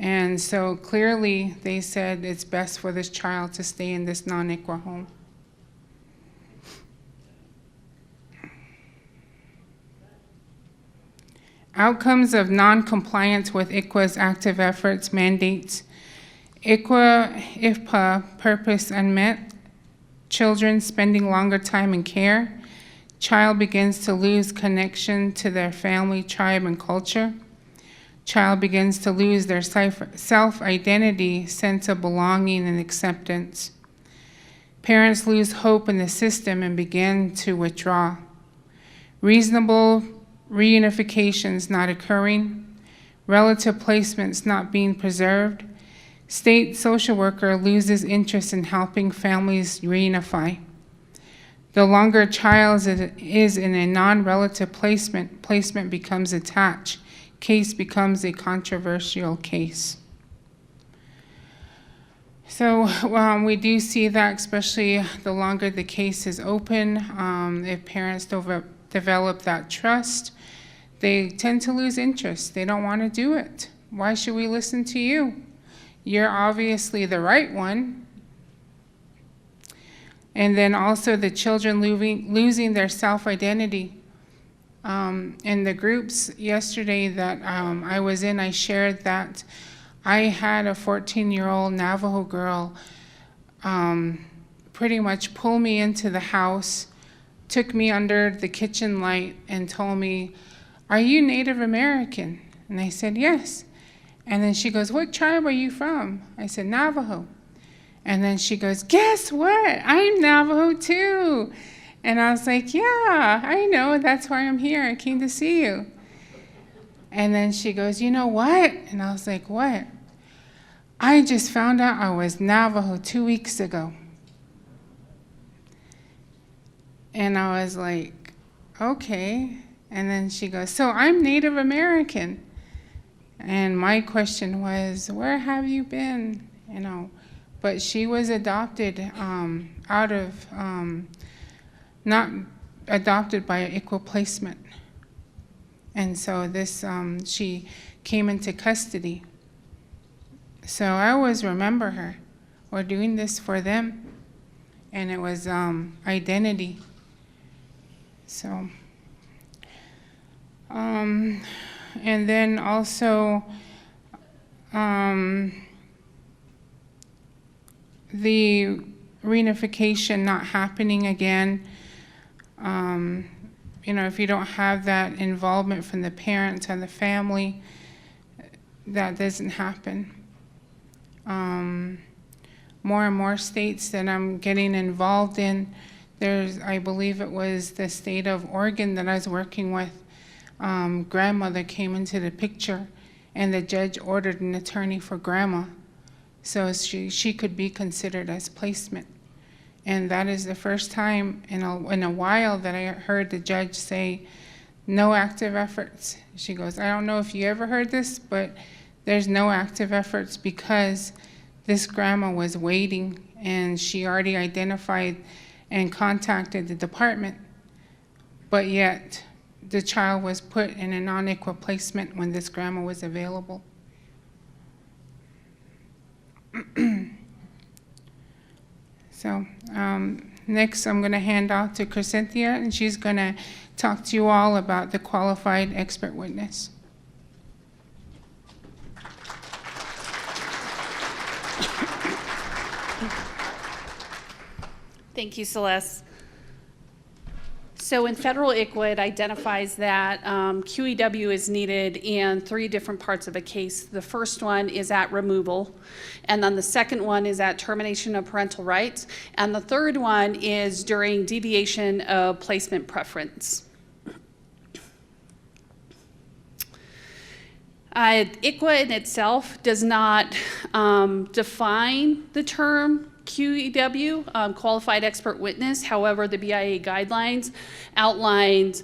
And so clearly they said it's best for this child to stay in this non-ICWA home. Outcomes of non-compliance with ICWA's active efforts mandates. IFPA purpose unmet. Children spending longer time in care. Child begins to lose connection to their family, tribe, and culture. Child begins to lose their self-identity, sense of belonging, and acceptance. Parents lose hope in the system and begin to withdraw. Reasonable reunifications not occurring. Relative placements not being preserved. State social worker loses interest in helping families reunify. The longer a child is in a non-relative placement becomes attached. Case becomes a controversial case. So we do see that, especially the longer the case is open, if parents develop that trust, they tend to lose interest. They don't want to do it. Why should we listen to you? You're obviously the right one. And then also the children losing their self-identity. In the groups yesterday that I was in, I shared that I had a 14-year-old Navajo girl pretty much pull me into the house, took me under the kitchen light and told me, "Are you Native American?" And I said, "Yes." And then she goes, "What tribe are you from?" I said, "Navajo." And then she goes, "Guess what? I'm Navajo too." And I was like, "Yeah, I know. That's why I'm here. I came to see you." And then she goes, "You know what?" And I was like, "What?" "I just found out I was Navajo 2 weeks ago." And I was like, "Okay." And then she goes, "So I'm Native American." And my question was, "Where have you been?" You know. But she was adopted not adopted by an equal placement. And so this, she came into custody. So I always remember her. We're doing this for them. And it was identity. So, and then also, the reunification not happening again. You know, if you don't have that involvement from the parents and the family, that doesn't happen. More and more states that I'm getting involved in, I believe it was the state of Oregon that I was working with, grandmother came into the picture and the judge ordered an attorney for grandma so she could be considered as placement. And that is the first time in a while that I heard the judge say, "No active efforts." She goes, "I don't know if you ever heard this, but there's no active efforts because this grandma was waiting and she already identified and contacted the department, but yet the child was put in a non-equal placement when this grandma was available." So next I'm going to hand off to Crescentia, and she's going to talk to you all about the qualified expert witness. Thank you, Celeste. So in federal ICWA, it identifies that QEW is needed in 3 different parts of a case. The first one is at removal, and then the second one is at termination of parental rights, and the third one is during deviation of placement preference. ICWA in itself does not define the term QEW, qualified expert witness. However, the BIA guidelines outlines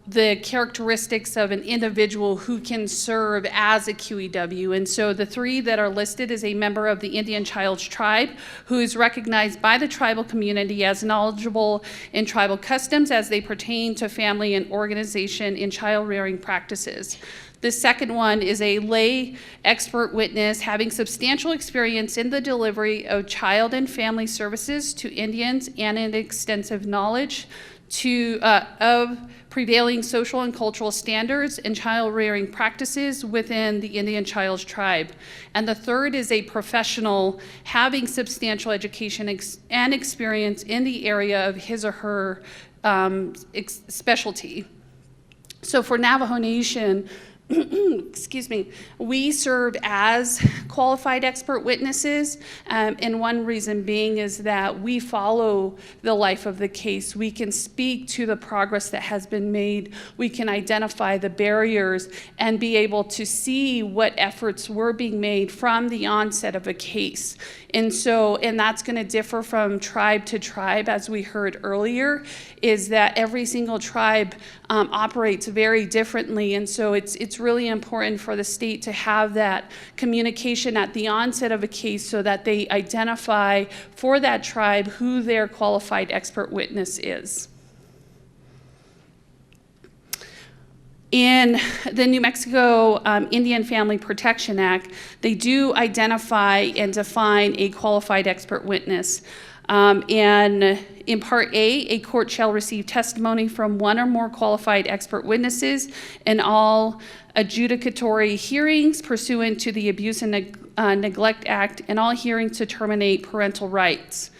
the characteristics of an individual who can serve as a QEW. And so the 3 that are listed is a member of the Indian Child's Tribe who is recognized by the tribal community as knowledgeable in tribal customs as they pertain to family and organization in child rearing practices. The second one is a lay expert witness having substantial experience in the delivery of child and family services to Indians and an extensive knowledge of prevailing social and cultural standards and child rearing practices within the Indian Child's Tribe. And the third is a professional having substantial education and experience in the area of his or her specialty. So for Navajo Nation, excuse me, we serve as qualified expert witnesses, and one reason being is that we follow the life of the case. We can speak to the progress that has been made. We can identify the barriers and be able to see what efforts were being made from the onset of a case. And that's going to differ from tribe to tribe, as we heard earlier, is that every single tribe operates very differently. And so it's really important for the state to have that communication at the onset of a case so that they identify for that tribe who their qualified expert witness is. In the New Mexico Indian Family Protection Act, they do identify and define a qualified expert witness. And in Part A court shall receive testimony from one or more qualified expert witnesses in all adjudicatory hearings pursuant to the Abuse and Neglect Act and all hearings to terminate parental rights.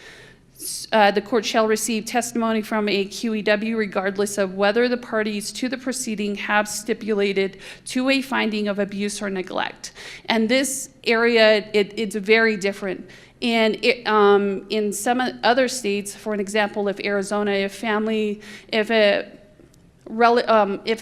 The court shall receive testimony from a QEW regardless of whether the parties to the proceeding have stipulated to a finding of abuse or neglect. And this area, it's very different. And in some other states, for an example, if Arizona, if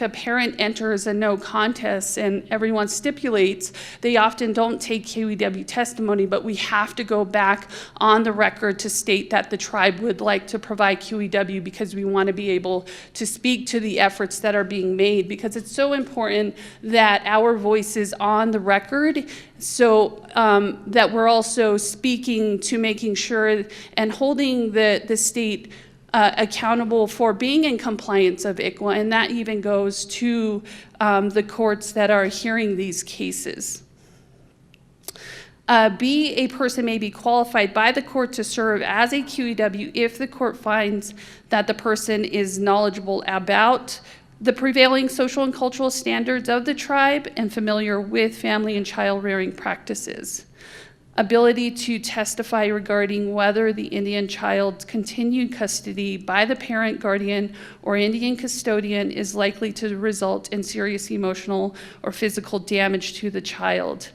a parent enters a no contest and everyone stipulates, they often don't take QEW testimony, but we have to go back on the record to state that the tribe would like to provide QEW because we want to be able to speak to the efforts that are being made, because it's so important that our voice is on the record, so that we're also speaking to making sure and holding the state accountable for being in compliance of ICWA, and that even goes to the courts that are hearing these cases. B, a person may be qualified by the court to serve as a QEW if the court finds that the person is knowledgeable about the prevailing social and cultural standards of the tribe and familiar with family and child rearing practices. Ability to testify regarding whether the Indian child's continued custody by the parent, guardian, or Indian custodian is likely to result in serious emotional or physical damage to the child.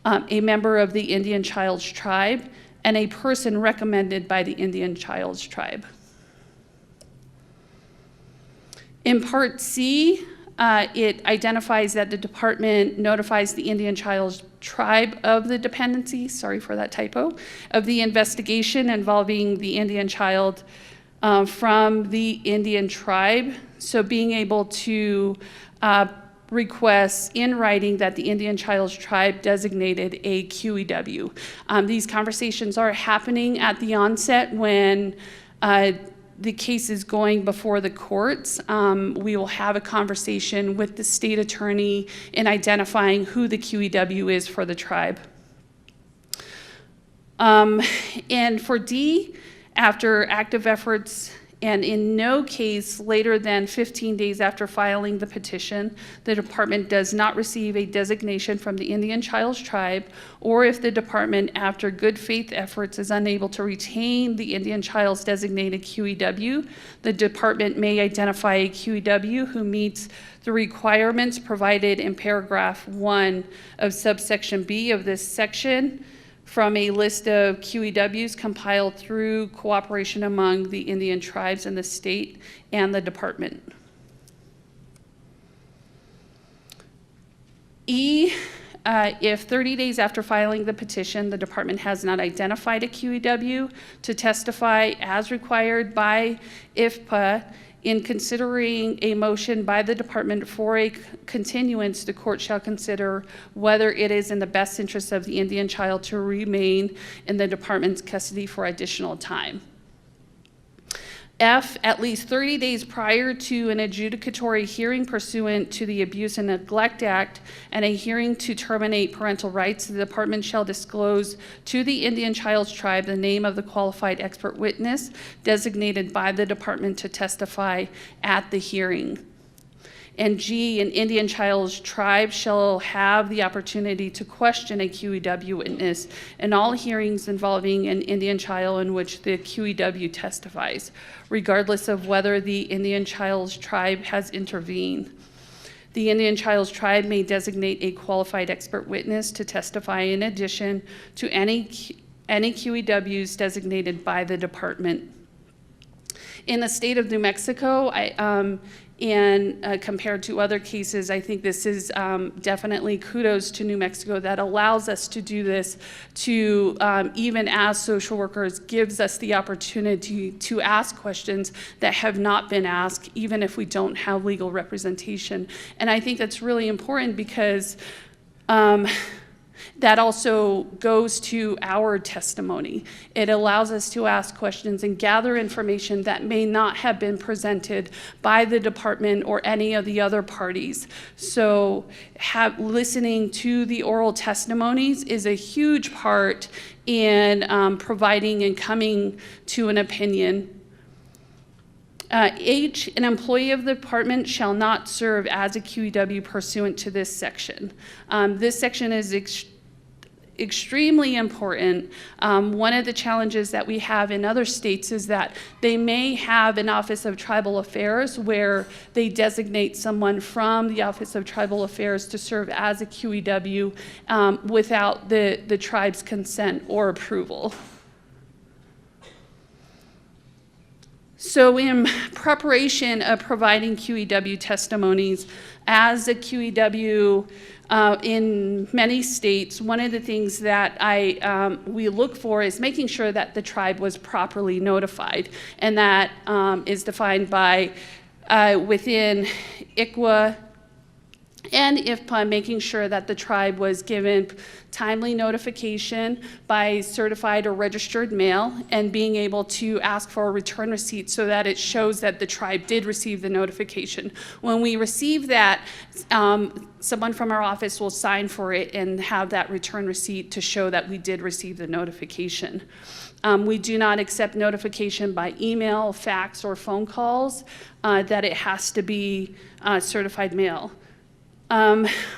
A member of the Indian Child's Tribe, and a person recommended by the Indian Child's Tribe. In Part C, it identifies that the department notifies the Indian Child's Tribe of the dependency, sorry for that typo, of the investigation involving the Indian child from the Indian tribe. So being able to request in writing that the Indian Child's Tribe designated a QEW. These conversations are happening at the onset when the case is going before the courts. We will have a conversation with the state attorney in identifying who the QEW is for the tribe. And for D, after active efforts And in no case later than 15 days after filing the petition, the department does not receive a designation from the Indian Child's Tribe, or if the department, after good faith efforts, is unable to retain the Indian Child's designated QEW, the department may identify a QEW who meets the requirements provided in paragraph 1 of subsection B of this section from a list of QEWs compiled through cooperation among the Indian tribes and the state and the department. If 30 days after filing the petition, the department has not identified a QEW to testify as required by IFPA, in considering a motion by the department for a continuance, the court shall consider whether it is in the best interest of the Indian child to remain in the department's custody for additional time. F, at least 30 days prior to an adjudicatory hearing pursuant to the Abuse and Neglect Act and a hearing to terminate parental rights, the department shall disclose to the Indian Child's Tribe the name of the qualified expert witness designated by the department to testify at the hearing. And G, an Indian Child's Tribe shall have the opportunity to question a QEW witness in all hearings involving an Indian child in which the QEW testifies, regardless of whether the Indian Child's Tribe has intervened. The Indian Child's Tribe may designate a qualified expert witness to testify in addition to any QEWs designated by the department. In the state of New Mexico, compared to other cases, I think this is definitely kudos to New Mexico that allows us to do this, to even as social workers, gives us the opportunity to ask questions that have not been asked, even if we don't have legal representation. And I think that's really important because that also goes to our testimony. It allows us to ask questions and gather information that may not have been presented by the department or any of the other parties. So listening to the oral testimonies is a huge part in providing and coming to an opinion. H, an employee of the department shall not serve as a QEW pursuant to this section. This section is extremely important. One of the challenges that we have in other states is that they may have an Office of Tribal Affairs where they designate someone from the Office of Tribal Affairs to serve as a QEW without the tribe's consent or approval. So in preparation of providing QEW testimonies, as a QEW in many states, one of the things that we look for is making sure that the tribe was properly notified, and that is defined by within ICWA and IFPA, making sure that the tribe was given timely notification by certified or registered mail, and being able to ask for a return receipt so that it shows that the tribe did receive the notification. When we receive that, someone from our office will sign for it and have that return receipt to show that we did receive the notification. We do not accept notification by email, fax, or phone calls, that it has to be certified mail.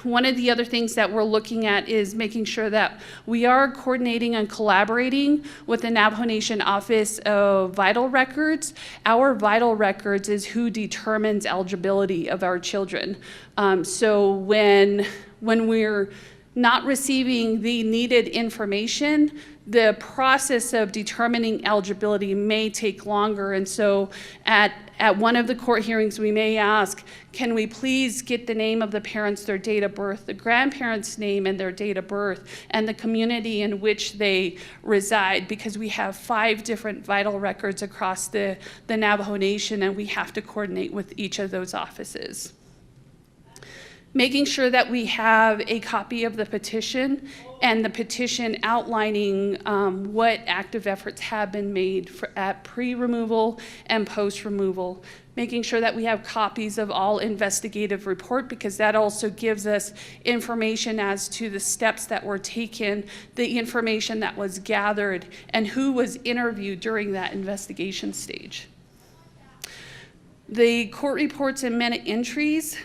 One of the other things that we're looking at is making sure that we are coordinating and collaborating with the Navajo Nation Office of Vital Records. Our vital records is who determines eligibility of our children. So when we're not receiving the needed information, the process of determining eligibility may take longer. And so at one of the court hearings, we may ask, can we please get the name of the parents, their date of birth, the grandparents' name and their date of birth, and the community in which they reside, because we have 5 different vital records across the Navajo Nation, and we have to coordinate with each of those offices. Making sure that we have a copy of the petition and the petition outlining what active efforts have been made at pre-removal and post-removal. Making sure that we have copies of all investigative report, because that also gives us information as to the steps that were taken, the information that was gathered, and who was interviewed during that investigation stage. The court reports and minute entries.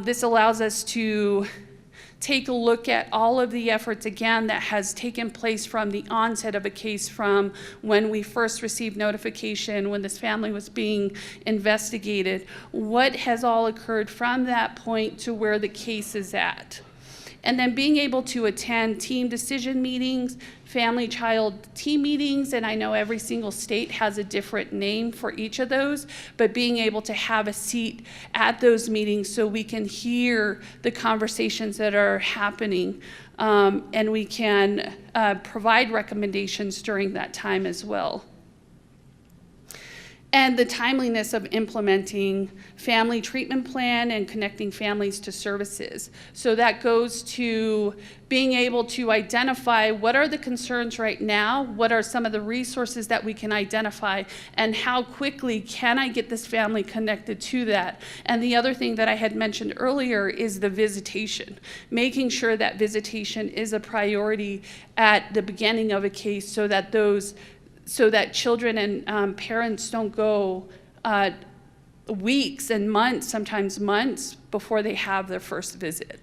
This allows us to take a look at all of the efforts, again, that has taken place from the onset of a case, from when we first received notification, when this family was being investigated, what has all occurred from that point to where the case is at. And then being able to attend team decision meetings, family-child team meetings, and I know every single state has a different name for each of those, but being able to have a seat at those meetings so we can hear the conversations that are happening, and we can provide recommendations during that time as well. And the timeliness of implementing family treatment plan and connecting families to services. So that goes to being able to identify what are the concerns right now, what are some of the resources that we can identify, and how quickly can I get this family connected to that. And the other thing that I had mentioned earlier is the visitation, making sure that visitation is a priority at the beginning of a case so that children and parents don't go weeks and months, sometimes months, before they have their first visit.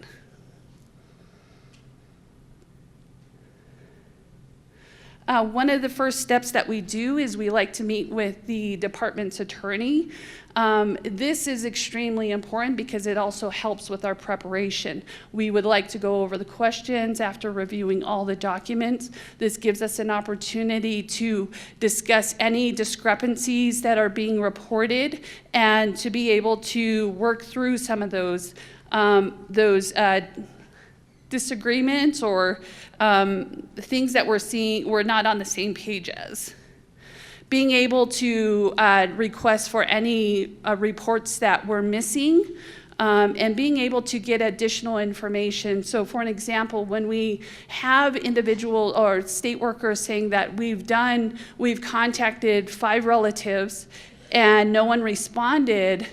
One of the first steps that we do is we like to meet with the department's attorney. This is extremely important because it also helps with our preparation. We would like to go over the questions after reviewing all the documents. This gives us an opportunity to discuss any discrepancies that are being reported and to be able to work through some of those disagreements or things that we're not on the same page as. Being able to request for any reports that we're missing, and being able to get additional information. So for an example, when we have individual or state workers saying that we've contacted 5 relatives and no one responded,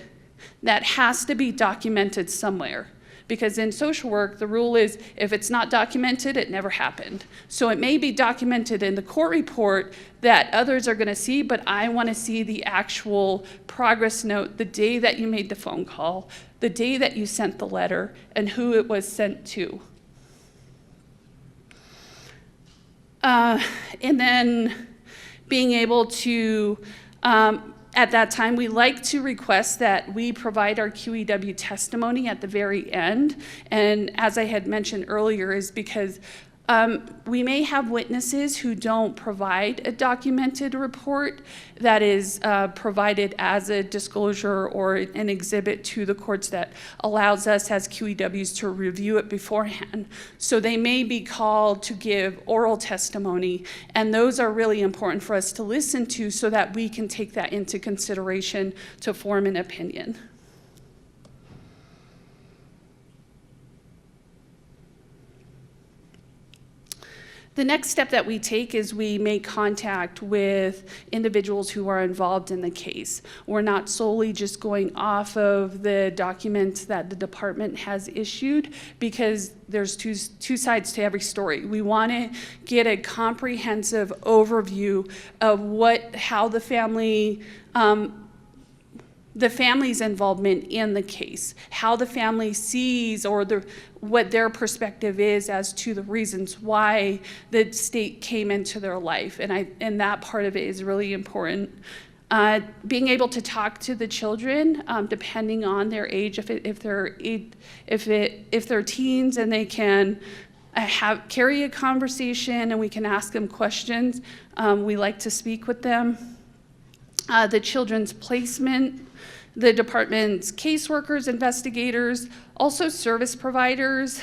that has to be documented somewhere. Because in social work, the rule is if it's not documented, it never happened. So it may be documented in the court report that others are gonna see, but I wanna see the actual progress note, the day that you made the phone call, the day that you sent the letter, and who it was sent to. And then being able to, at that time, we like to request that we provide our QEW testimony at the very end. And as I had mentioned earlier, is because we may have witnesses who don't provide a documented report that is provided as a disclosure or an exhibit to the courts that allows us as QEWs to review it beforehand. So they may be called to give oral testimony, and those are really important for us to listen to so that we can take that into consideration to form an opinion. The next step that we take is we make contact with individuals who are involved in the case. We're not solely just going off of the documents that the department has issued, because there's two sides to every story. We want to get a comprehensive overview of how the family's involvement in the case, how the family sees or what their perspective is as to the reasons why the state came into their life, and that part of it is really important. Being able to talk to the children, depending on their age, if they're teens and they can carry a conversation and we can ask them questions, we like to speak with them. The children's placement, the department's caseworkers, investigators, also service providers,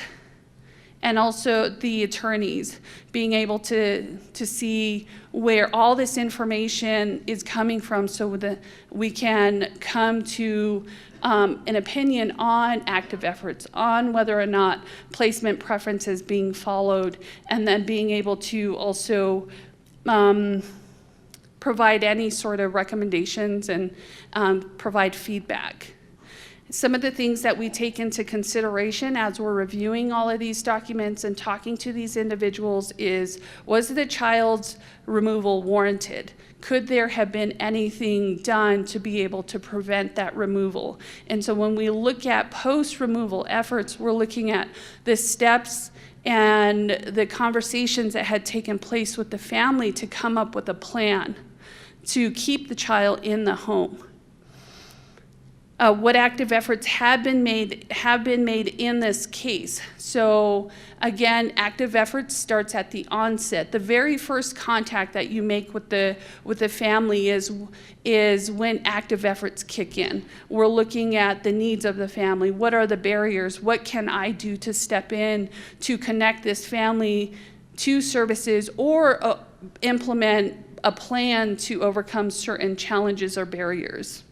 and also the attorneys, being able to see where all this information is coming from so that we can come to an opinion on active efforts, on whether or not placement preference is being followed, and then being able to also provide any sort of recommendations and provide feedback. Some of the things that we take into consideration as we're reviewing all of these documents and talking to these individuals is, was the child's removal warranted? Could there have been anything done to be able to prevent that removal? And so when we look at post-removal efforts, we're looking at the steps and the conversations that had taken place with the family to come up with a plan to keep the child in the home. What active efforts have been made in this case. So again, active efforts starts at the onset. The very first contact that you make with the family is when active efforts kick in. We're looking at the needs of the family. What are the barriers? What can I do to step in to connect this family to services or implement a plan to overcome certain challenges or barriers?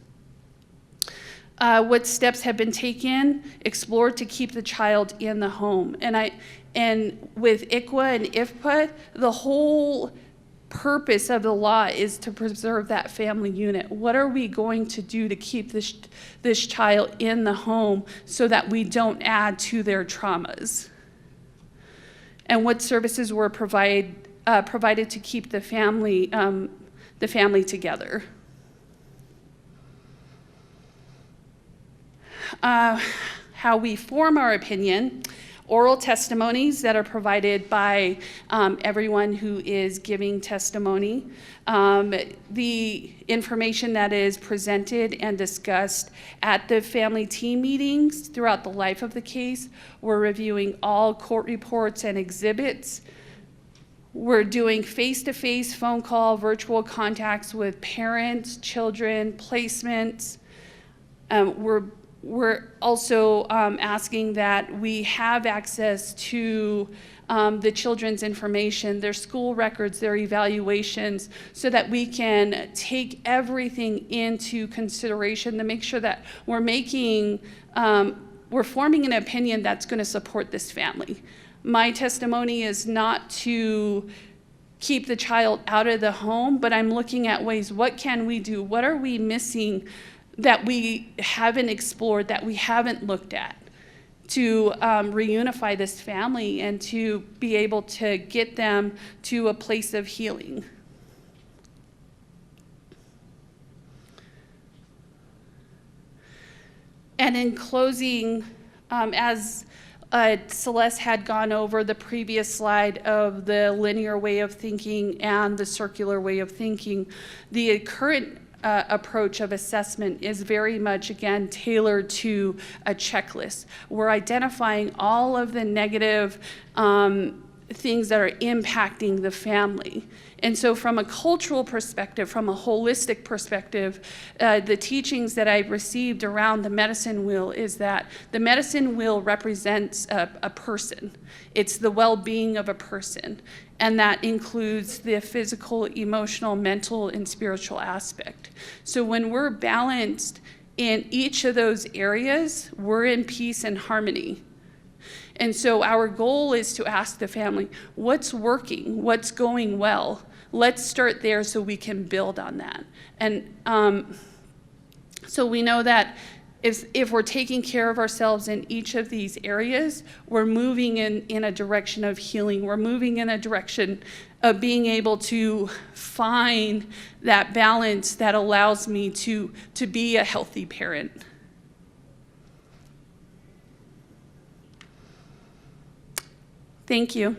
What steps have been taken, explored to keep the child in the home. And with ICWA and IFPA, the whole purpose of the law is to preserve that family unit. What are we going to do to keep this child in the home so that we don't add to their traumas? And what services were provided to keep the family together? How we form our opinion, oral testimonies that are provided by everyone who is giving testimony, the information that is presented and discussed at the family team meetings throughout the life of the case. We're reviewing all court reports and exhibits. We're doing face-to-face phone call, virtual contacts with parents, children, placements. We're also asking that we have access to the children's information, their school records, their evaluations, so that we can take everything into consideration to make sure that we're forming an opinion that's going to support this family. My testimony is not to keep the child out of the home, but I'm looking at ways, what can we do? What are we missing that we haven't explored, that we haven't looked at, to reunify this family and to be able to get them to a place of healing. And in closing, as Celeste had gone over the previous slide of the linear way of thinking and the circular way of thinking, the current approach of assessment is very much, again, tailored to a checklist. We're identifying all of the negative things that are impacting the family. And so from a cultural perspective, from a holistic perspective, the teachings that I've received around the medicine wheel is that the medicine wheel represents a person. It's the well-being of a person. And that includes the physical, emotional, mental, and spiritual aspect. So when we're balanced in each of those areas, we're in peace and harmony. And so our goal is to ask the family, what's working? What's going well? Let's start there so we can build on that. And so we know that if we're taking care of ourselves in each of these areas, we're moving in a direction of healing. We're moving in a direction of being able to find that balance that allows me to be a healthy parent. Thank you.